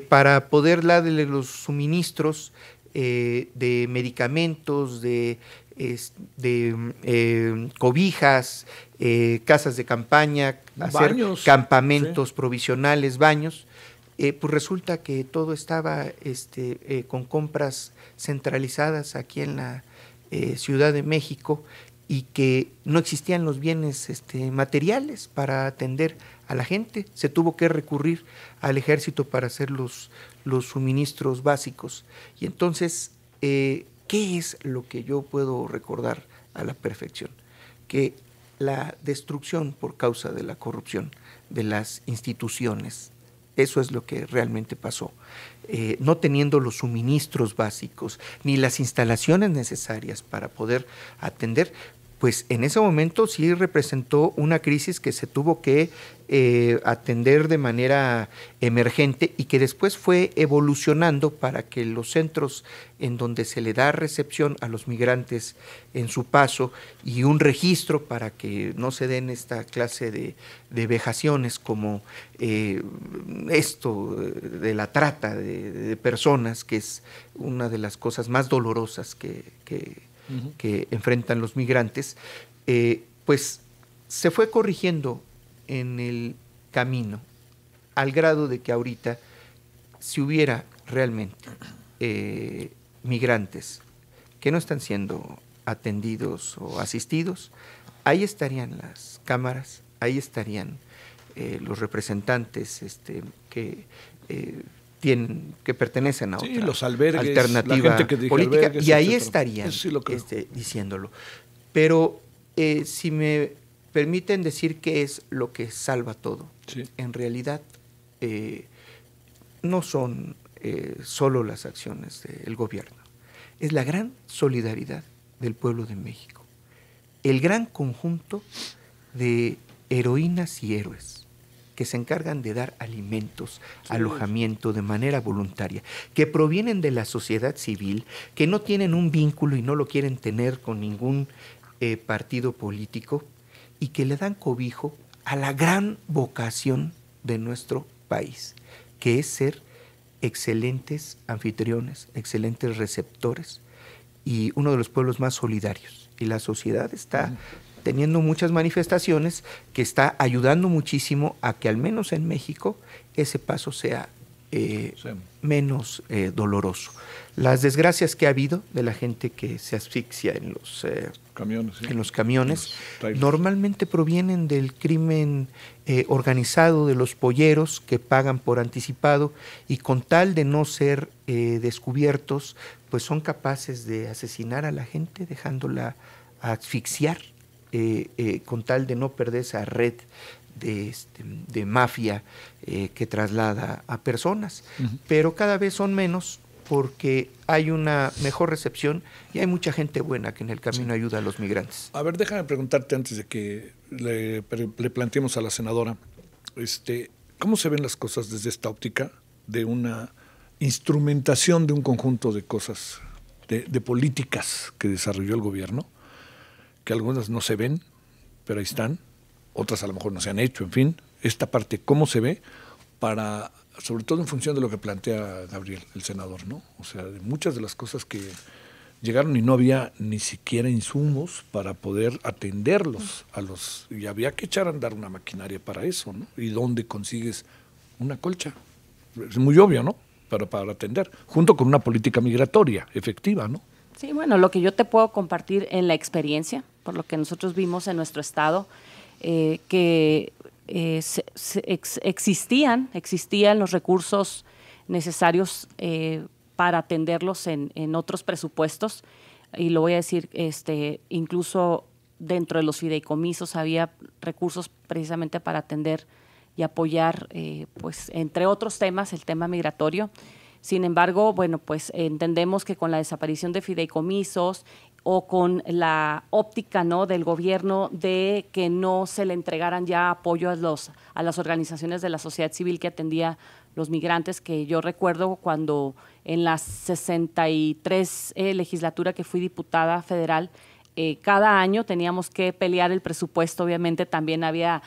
para poder darle los suministros de medicamentos, de cobijas, casas de campaña, hacer baños, campamentos provisionales, baños, pues resulta que todo estaba con compras centralizadas aquí en la Ciudad de México, y que no existían los bienes materiales para atender a la gente. Se tuvo que recurrir al ejército para hacer los suministros básicos. Y entonces, ¿qué es lo que yo puedo recordar a la perfección? Que la destrucción por causa de la corrupción de las instituciones, eso es lo que realmente pasó. No teniendo los suministros básicos ni las instalaciones necesarias para poder atender, pues en ese momento sí representó una crisis que se tuvo que atender de manera emergente, y que después fue evolucionando para que los centros en donde se le da recepción a los migrantes en su paso, y un registro para que no se den esta clase de vejaciones como esto de la trata de personas, que es una de las cosas más dolorosas que enfrentan los migrantes, pues se fue corrigiendo en el camino, al grado de que ahorita, si hubiera realmente migrantes que no están siendo atendidos o asistidos, ahí estarían las cámaras, ahí estarían los representantes que pertenecen a otra los albergues, alternativa la gente que política, albergues, y ahí etcétera. estarían Sí diciéndolo. Pero si me permiten decir qué es lo que salva todo, sí, en realidad no son solo las acciones del gobierno, es la gran solidaridad del pueblo de México, el gran conjunto de heroínas y héroes que se encargan de dar alimentos, sí, alojamiento de manera voluntaria, que provienen de la sociedad civil, que no tienen un vínculo y no lo quieren tener con ningún partido político, y que le dan cobijo a la gran vocación de nuestro país, que es ser excelentes anfitriones, excelentes receptores y uno de los pueblos más solidarios. Y la sociedad está teniendo muchas manifestaciones que está ayudando muchísimo a que al menos en México ese paso sea menos doloroso. Las desgracias que ha habido de la gente que se asfixia en los camiones, normalmente provienen del crimen organizado de los polleros que pagan por anticipado y con tal de no ser descubiertos, pues son capaces de asesinar a la gente dejándola asfixiar con tal de no perder esa red de mafia que traslada a personas. Pero cada vez son menos porque hay una mejor recepción y hay mucha gente buena que en el camino ayuda a los migrantes. A ver, déjame preguntarte antes de que le planteemos a la senadora, ¿cómo se ven las cosas desde esta óptica de una instrumentación de un conjunto de cosas, de políticas que desarrolló el gobierno, que algunas no se ven, pero ahí están, otras a lo mejor no se han hecho, en fin, esta parte, ¿cómo se ve? Para, sobre todo en función de lo que plantea Gabriel, el senador, ¿no? O sea, de muchas de las cosas que llegaron y no había ni siquiera insumos para poder atenderlos y había que echar a andar una maquinaria para eso, ¿no? ¿Y dónde consigues una colcha? Es muy obvio, ¿no? Para atender, junto con una política migratoria efectiva, ¿no? Sí, bueno, lo que yo te puedo compartir en la experiencia, por lo que nosotros vimos en nuestro estado, que existían los recursos necesarios para atenderlos en otros presupuestos, y lo voy a decir, incluso dentro de los fideicomisos había recursos precisamente para atender y apoyar, pues entre otros temas, el tema migratorio. Sin embargo, bueno, pues entendemos que con la desaparición de fideicomisos o con la óptica, ¿no?, del gobierno de que no se le entregaran ya apoyo a las organizaciones de la sociedad civil que atendía los migrantes, que yo recuerdo cuando en la 63 legislatura que fui diputada federal, cada año teníamos que pelear el presupuesto. Obviamente también había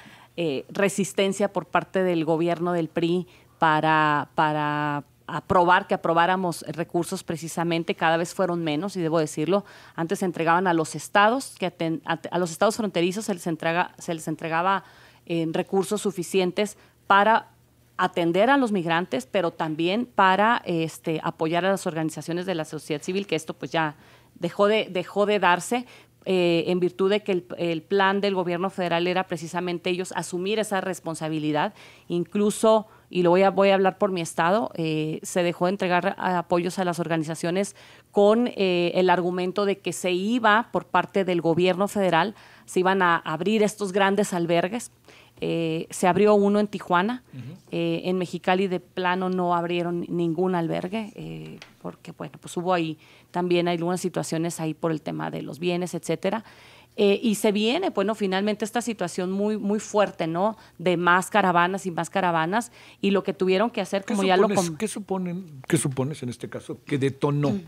resistencia por parte del gobierno del PRI para que aprobáramos recursos precisamente. Cada vez fueron menos, y debo decirlo. Antes se entregaban a los estados, a los estados fronterizos se les entregaba recursos suficientes para atender a los migrantes, pero también para apoyar a las organizaciones de la sociedad civil, que esto pues ya dejó de darse, en virtud de que el plan del gobierno federal era precisamente ellos asumir esa responsabilidad. Incluso, y voy a hablar por mi estado, se dejó de entregar apoyos a las organizaciones con el argumento de que se iba, por parte del gobierno federal, se iban a abrir estos grandes albergues. Se abrió uno en Tijuana, en Mexicali de plano no abrieron ningún albergue, porque bueno, pues hubo ahí también algunas situaciones ahí por el tema de los bienes, etcétera. Y se viene, bueno, finalmente esta situación muy, muy fuerte, ¿no?, de más caravanas y más caravanas, y lo que tuvieron que hacer, como ya lo... ¿Qué supones en este caso que detonó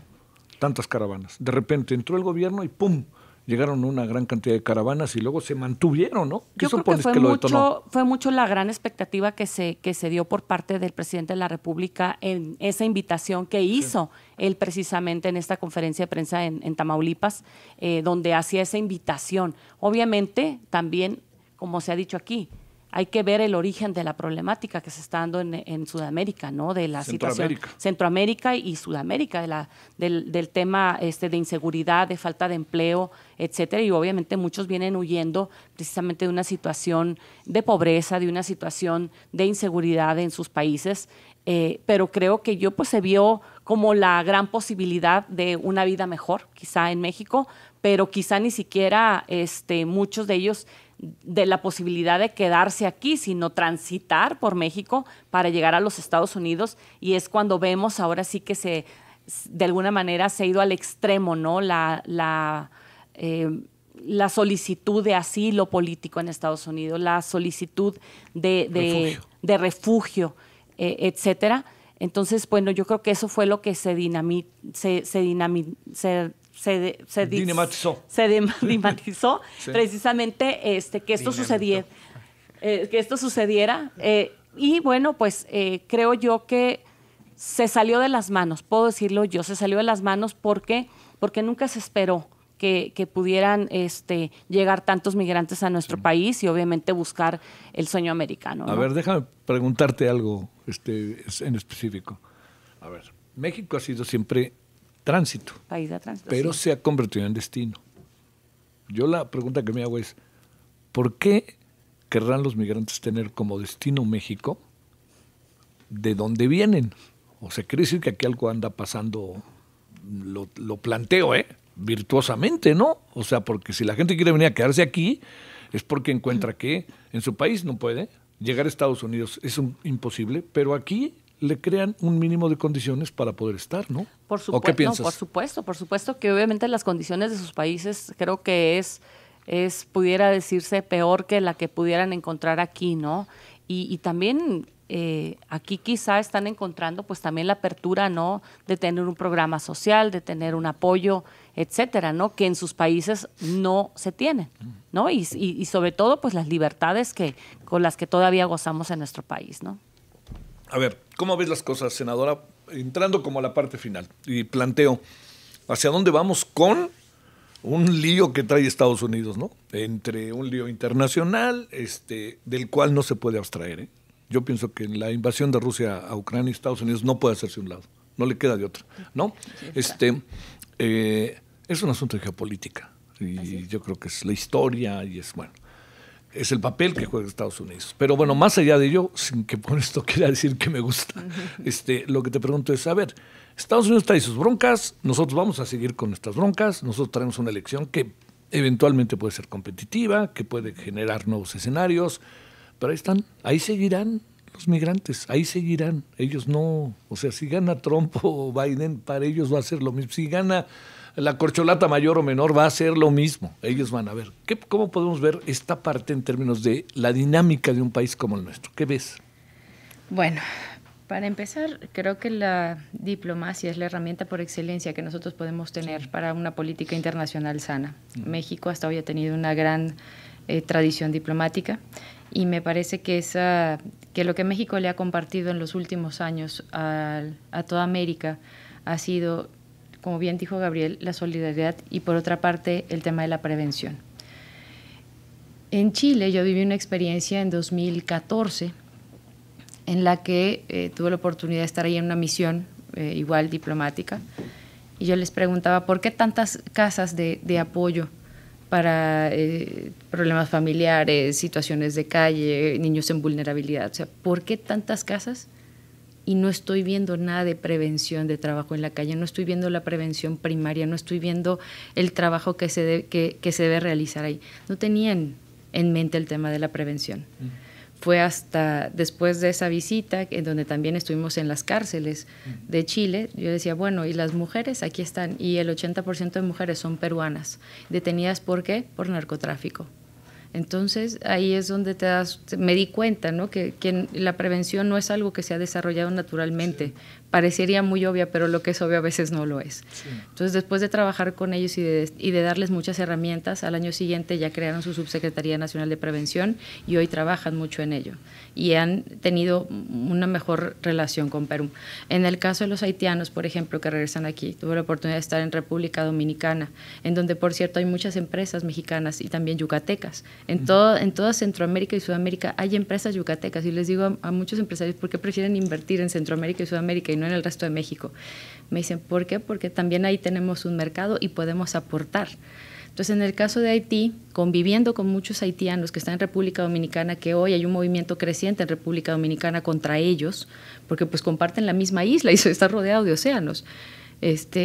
tantas caravanas? De repente entró el gobierno y ¡pum!, llegaron una gran cantidad de caravanas y luego se mantuvieron, ¿no? ¿Qué supones que lo detonó? Fue mucho la gran expectativa que se dio por parte del presidente de la República en esa invitación que hizo él precisamente en esta conferencia de prensa en Tamaulipas, donde hacía esa invitación. Obviamente, también, como se ha dicho aquí, hay que ver el origen de la problemática que se está dando en Sudamérica, ¿no? De la situación Centroamérica y Sudamérica, del tema de inseguridad, de falta de empleo, etcétera, y obviamente muchos vienen huyendo precisamente de una situación de pobreza, de una situación de inseguridad en sus países, pero creo que pues se vio como la gran posibilidad de una vida mejor, quizá en México, pero quizá ni siquiera muchos de ellos de la posibilidad de quedarse aquí, sino transitar por México para llegar a los Estados Unidos, y es cuando vemos ahora sí que de alguna manera se ha ido al extremo, ¿no? La solicitud de asilo político en Estados Unidos, la solicitud de refugio, etcétera. Entonces, bueno, yo creo que eso fue lo que se dinamitizó sí. Precisamente que esto sucediera, y bueno, pues creo yo que se salió de las manos, puedo decirlo yo, se salió de las manos porque nunca se esperó que pudieran llegar tantos migrantes a nuestro país y obviamente buscar el sueño americano, ¿no? A ver, déjame preguntarte algo en específico. A ver, México ha sido siempre tránsito, país de tránsito, pero sí. Se ha convertido en destino. Yo la pregunta que me hago es, ¿por qué querrán los migrantes tener como destino México? ¿De dónde vienen? O sea, quiere decir que aquí algo anda pasando, lo planteo, virtuosamente, ¿no? O sea, porque si la gente quiere venir a quedarse aquí, es porque encuentra que en su país no puede, llegar a Estados Unidos es imposible, pero aquí le crean un mínimo de condiciones para poder estar, ¿no? Por supuesto, ¿O qué piensas? No, por supuesto que obviamente las condiciones de sus países creo que pudiera decirse peor que la que pudieran encontrar aquí, ¿no? Y también aquí quizá están encontrando pues también la apertura, ¿no? De tener un programa social, de tener un apoyo, etcétera, ¿no? Que en sus países no se tienen, ¿no? Y sobre todo pues las libertades con las que todavía gozamos en nuestro país, ¿no? A ver, ¿cómo ves las cosas, senadora? Entrando como a la parte final y planteo, ¿hacia dónde vamos con un lío que trae Estados Unidos, ¿no? Entre un lío internacional, del cual no se puede abstraer, Yo pienso que la invasión de Rusia a Ucrania y Estados Unidos no puede hacerse a un lado, no le queda de otra, ¿no? Es un asunto de geopolítica y yo creo que es la historia y es el papel que juega Estados Unidos. Pero bueno, más allá de ello, sin que por esto quiera decir que me gusta, lo que te pregunto es, a ver, Estados Unidos trae sus broncas, nosotros vamos a seguir con nuestras broncas, nosotros traemos una elección que eventualmente puede ser competitiva, que puede generar nuevos escenarios, pero ahí seguirán los migrantes, ahí seguirán, ellos no, o sea, si gana Trump o Biden, para ellos va a ser lo mismo, si gana la corcholata mayor o menor va a ser lo mismo, ellos van a ver. ¿Cómo podemos ver esta parte en términos de la dinámica de un país como el nuestro? ¿Qué ves? Bueno, para empezar, creo que la diplomacia es la herramienta por excelencia que nosotros podemos tener para una política internacional sana. México hasta hoy ha tenido una gran tradición diplomática y me parece que lo que México le ha compartido en los últimos años a toda América ha sido, como bien dijo Gabriel, la solidaridad y por otra parte el tema de la prevención. En Chile yo viví una experiencia en 2014 en la que tuve la oportunidad de estar ahí en una misión igual diplomática y yo les preguntaba ¿por qué tantas casas de apoyo para problemas familiares, situaciones de calle, niños en vulnerabilidad? O sea, ¿por qué tantas casas? Y no estoy viendo nada de prevención de trabajo en la calle, no estoy viendo la prevención primaria, no estoy viendo el trabajo que se debe realizar ahí. No tenían en mente el tema de la prevención. Fue hasta después de esa visita, en donde también estuvimos en las cárceles de Chile, yo decía, bueno, ¿y las mujeres? Aquí están, y el 80% de mujeres son peruanas. ¿Detenidas por qué? Por narcotráfico. Entonces, ahí es donde me di cuenta, ¿no? que la prevención no es algo que se ha desarrollado naturalmente parecería muy obvia, pero lo que es obvio a veces no lo es. Sí. Entonces, después de trabajar con ellos y de darles muchas herramientas, al año siguiente ya crearon su Subsecretaría Nacional de Prevención y hoy trabajan mucho en ello. Y han tenido una mejor relación con Perú. En el caso de los haitianos, por ejemplo, que regresan aquí, tuve la oportunidad de estar en República Dominicana, en donde, por cierto, hay muchas empresas mexicanas y también yucatecas. En toda Centroamérica y Sudamérica hay empresas yucatecas. Y les digo a muchos empresarios, ¿por qué prefieren invertir en Centroamérica y Sudamérica y no en el resto de México? Me dicen, ¿por qué? Porque también ahí tenemos un mercado y podemos aportar. Entonces, en el caso de Haití, conviviendo con muchos haitianos que están en República Dominicana, que hoy hay un movimiento creciente en República Dominicana contra ellos, porque pues comparten la misma isla y está rodeado de océanos.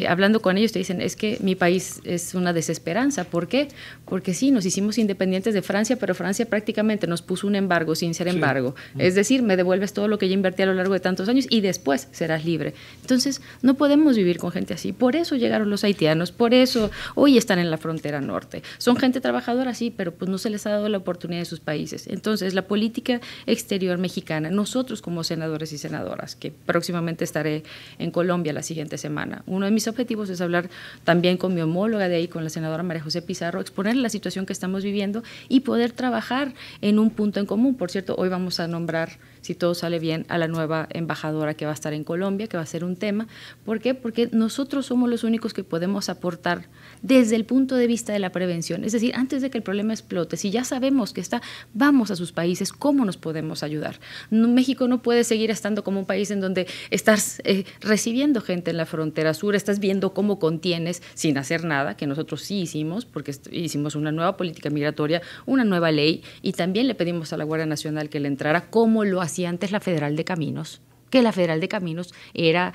Hablando con ellos te dicen, es que mi país es una desesperanza. ¿Por qué? Porque sí, nos hicimos independientes de Francia, pero Francia prácticamente nos puso un embargo sin ser embargo. Es decir, me devuelves todo lo que ya invertí a lo largo de tantos años y después serás libre. Entonces, no podemos vivir con gente así. Por eso llegaron los haitianos, por eso hoy están en la frontera norte. Son gente trabajadora, sí, pero pues no se les ha dado la oportunidad de sus países. Entonces, la política exterior mexicana, nosotros como senadores y senadoras, que próximamente estaré en Colombia la siguiente semana, uno de mis objetivos es hablar también con mi homóloga de ahí, con la senadora María José Pizarro, exponer la situación que estamos viviendo y poder trabajar en un punto en común. Por cierto, hoy vamos a nombrar, si todo sale bien, a la nueva embajadora que va a estar en Colombia, que va a ser un tema. ¿Por qué? Porque nosotros somos los únicos que podemos aportar desde el punto de vista de la prevención. Es decir, antes de que el problema explote, si ya sabemos que está, vamos a sus países, ¿cómo nos podemos ayudar? México no puede seguir estando como un país en donde estás recibiendo gente en la frontera sur, estás viendo cómo contienes sin hacer nada, que nosotros sí hicimos, porque hicimos una nueva política migratoria, una nueva ley, y también le pedimos a la Guardia Nacional que le entrara, como lo hacía antes la Federal de Caminos, que la Federal de Caminos era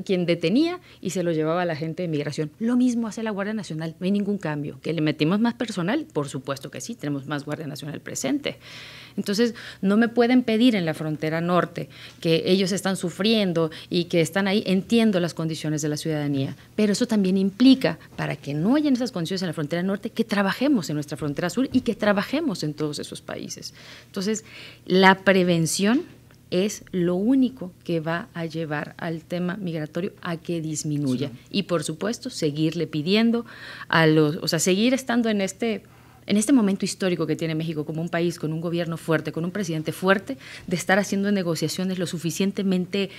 quien detenía y se lo llevaba a la gente de migración. Lo mismo hace la Guardia Nacional, no hay ningún cambio. ¿Que le metimos más personal? Por supuesto que sí, tenemos más Guardia Nacional presente. Entonces, no me pueden pedir en la frontera norte que ellos están sufriendo y que están ahí. Entiendo las condiciones de la ciudadanía, pero eso también implica, para que no hayan esas condiciones en la frontera norte, que trabajemos en nuestra frontera sur y que trabajemos en todos esos países. Entonces, la prevención es lo único que va a llevar al tema migratorio a que disminuya. Sí. Y, por supuesto, seguirle pidiendo seguir estando en este momento histórico que tiene México como un país con un gobierno fuerte, con un presidente fuerte, de estar haciendo negociaciones lo suficientemente,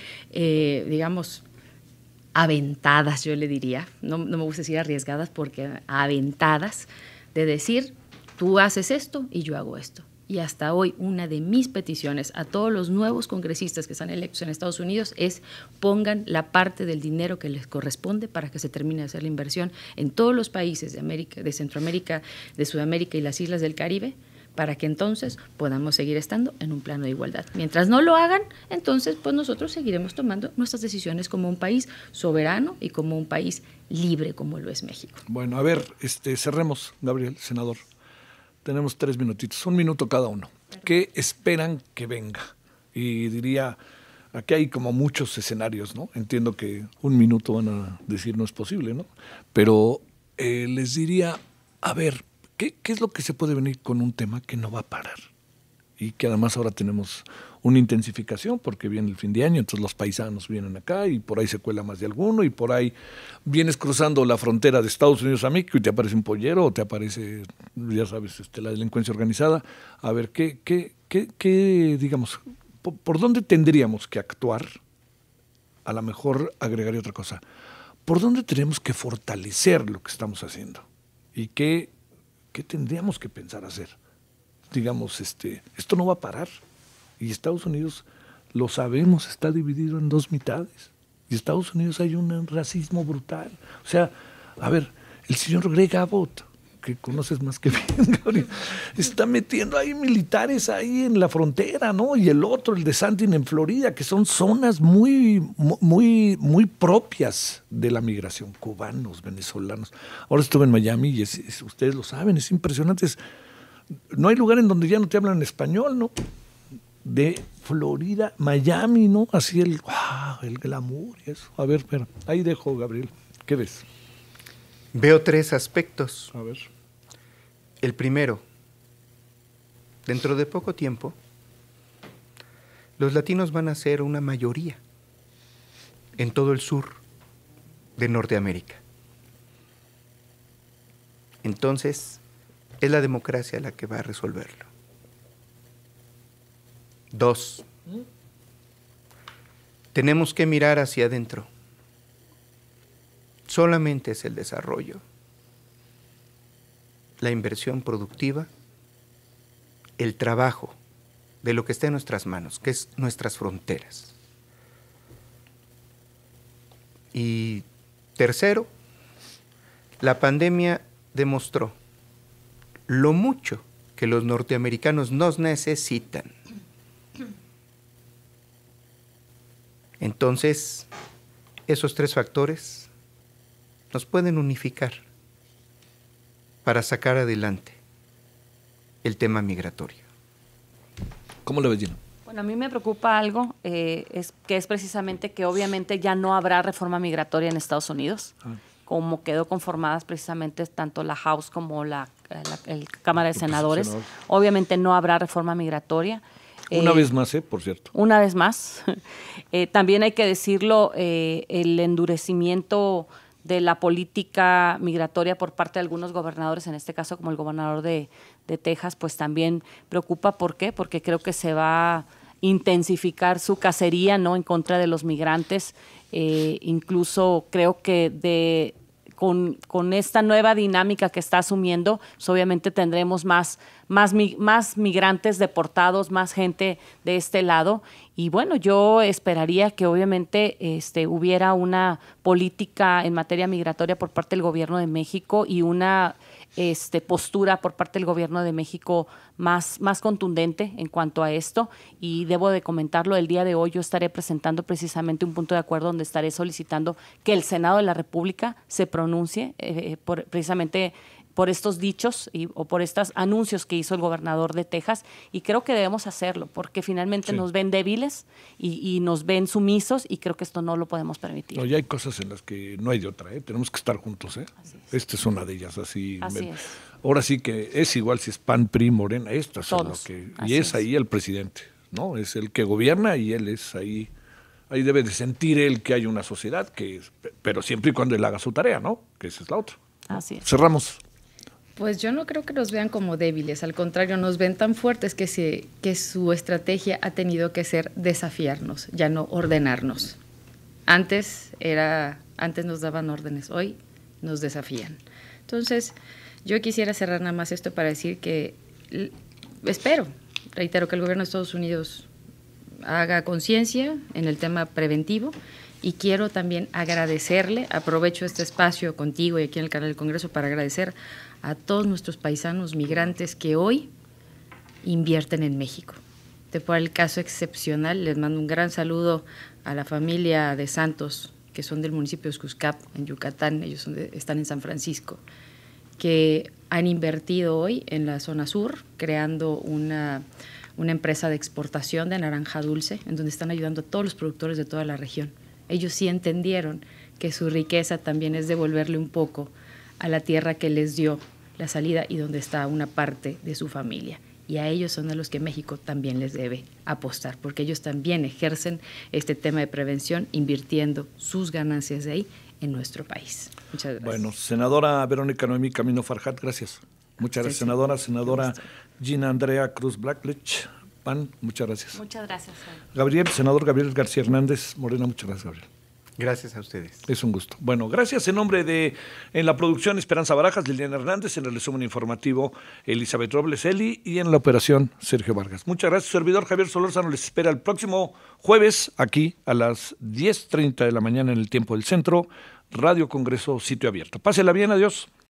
aventadas, yo le diría, no me gusta decir arriesgadas, porque aventadas, de decir, tú haces esto y yo hago esto. Y hasta hoy una de mis peticiones a todos los nuevos congresistas que están electos en Estados Unidos es pongan la parte del dinero que les corresponde para que se termine de hacer la inversión en todos los países de América, de Centroamérica, de Sudamérica y las islas del Caribe, para que entonces podamos seguir estando en un plano de igualdad. Mientras no lo hagan, entonces pues nosotros seguiremos tomando nuestras decisiones como un país soberano y como un país libre como lo es México. Bueno, a ver, cerremos, Gabriel, senador. Tenemos 3 minutitos, 1 minuto cada uno. ¿Qué esperan que venga? Y diría, aquí hay como muchos escenarios, ¿no? Entiendo que 1 minuto van a decir no es posible, ¿no? Pero les diría, a ver, ¿qué es lo que se puede venir con un tema que no va a parar? Y que además ahora tenemos una intensificación porque viene el fin de año, entonces los paisanos vienen acá y por ahí se cuela más de alguno y por ahí vienes cruzando la frontera de Estados Unidos a México y te aparece un pollero o te aparece, ya sabes, la delincuencia organizada. A ver, ¿qué digamos, por dónde tendríamos que actuar? A lo mejor agregaría otra cosa. ¿Por dónde tenemos que fortalecer lo que estamos haciendo? ¿Y qué tendríamos que pensar hacer? Digamos, esto no va a parar. Y Estados Unidos, lo sabemos, está dividido en 2 mitades. Y Estados Unidos hay un racismo brutal. O sea, a ver, el señor Greg Abbott, que conoces más que bien, Gabriel, está metiendo ahí militares ahí en la frontera, ¿no? Y el otro, el de Santin en Florida, que son zonas muy propias de la migración, cubanos, venezolanos. Ahora estuve en Miami y ustedes lo saben, es impresionante. No hay lugar en donde ya no te hablan español, ¿no? De Florida, Miami, ¿no? Así el glamour y eso. A ver, pero ahí dejo, Gabriel. ¿Qué ves? Veo 3 aspectos. A ver. El primero, dentro de poco tiempo, los latinos van a ser una mayoría en todo el sur de Norteamérica. Entonces, es la democracia la que va a resolverlo. 2, tenemos que mirar hacia adentro. Solamente es el desarrollo, la inversión productiva, el trabajo de lo que está en nuestras manos, que es nuestras fronteras. Y tercero, la pandemia demostró lo mucho que los norteamericanos nos necesitan. Entonces, esos 3 factores nos pueden unificar para sacar adelante el tema migratorio. ¿Cómo lo ves, Gina? Bueno, a mí me preocupa algo, es precisamente que obviamente ya no habrá reforma migratoria en Estados Unidos, como quedó conformadas precisamente tanto la House como la Cámara de Senadores. Obviamente no habrá reforma migratoria. Una vez más, por cierto. Una vez más. También hay que decirlo, el endurecimiento de la política migratoria por parte de algunos gobernadores, en este caso como el gobernador de Texas, pues también preocupa. ¿Por qué? Porque creo que se va a intensificar su cacería, ¿no?, en contra de los migrantes. Incluso creo que con esta nueva dinámica que está asumiendo, pues obviamente tendremos más migrantes deportados, más gente de este lado. Y bueno, yo esperaría que obviamente hubiera una política en materia migratoria por parte del gobierno de México y una postura por parte del gobierno de México más contundente en cuanto a esto. Y debo de comentarlo, el día de hoy yo estaré presentando precisamente un punto de acuerdo donde estaré solicitando que el Senado de la República se pronuncie precisamente por estos dichos o por estos anuncios que hizo el gobernador de Texas, y creo que debemos hacerlo porque finalmente nos ven débiles y nos ven sumisos, y creo que esto no lo podemos permitir. No, ya hay cosas en las que no hay de otra, tenemos que estar juntos. Esta es una de ellas. Así es. Ahora sí que es igual si es PAN, PRI, Morena, estas son lo que... Y es ahí el presidente, ¿no? Es el que gobierna y él es ahí debe de sentir él que hay una sociedad, pero siempre y cuando él haga su tarea, ¿no? Que esa es la otra. Así es. Cerramos. Pues yo no creo que nos vean como débiles, al contrario, nos ven tan fuertes que su estrategia ha tenido que ser desafiarnos, ya no ordenarnos. Antes nos daban órdenes, hoy nos desafían. Entonces, yo quisiera cerrar nada más esto para decir que reitero, que el gobierno de Estados Unidos haga conciencia en el tema preventivo. Y quiero también agradecerle, aprovecho este espacio contigo y aquí en el canal del Congreso para agradecer a todos nuestros paisanos migrantes que hoy invierten en México. Te pongo el caso excepcional, les mando un gran saludo a la familia de Santos, que son del municipio de Xuscap, en Yucatán, ellos están en San Francisco, que han invertido hoy en la zona sur, creando una empresa de exportación de naranja dulce, en donde están ayudando a todos los productores de toda la región. Ellos sí entendieron que su riqueza también es devolverle un poco a la tierra que les dio la salida y donde está una parte de su familia. Y a ellos son a los que México también les debe apostar, porque ellos también ejercen este tema de prevención, invirtiendo sus ganancias de ahí en nuestro país. Muchas gracias. Bueno, senadora Verónica Noemí Camino Farjat, gracias. Muchas gracias, senadora Gina Andrea Cruz Blackledge, PAN, muchas gracias. Muchas gracias. Senador Gabriel García Hernández Morena, muchas gracias, Gabriel. Gracias a ustedes. Es un gusto. Bueno, gracias en nombre de, en la producción Esperanza Barajas, Liliana Hernández, en el resumen informativo Elizabeth Robles Eli y en la operación Sergio Vargas. Muchas gracias, servidor Javier Solórzano les espera el próximo jueves aquí a las 10:30 de la mañana en el tiempo del centro, Radio Congreso Sitio Abierto. Pásela bien, adiós.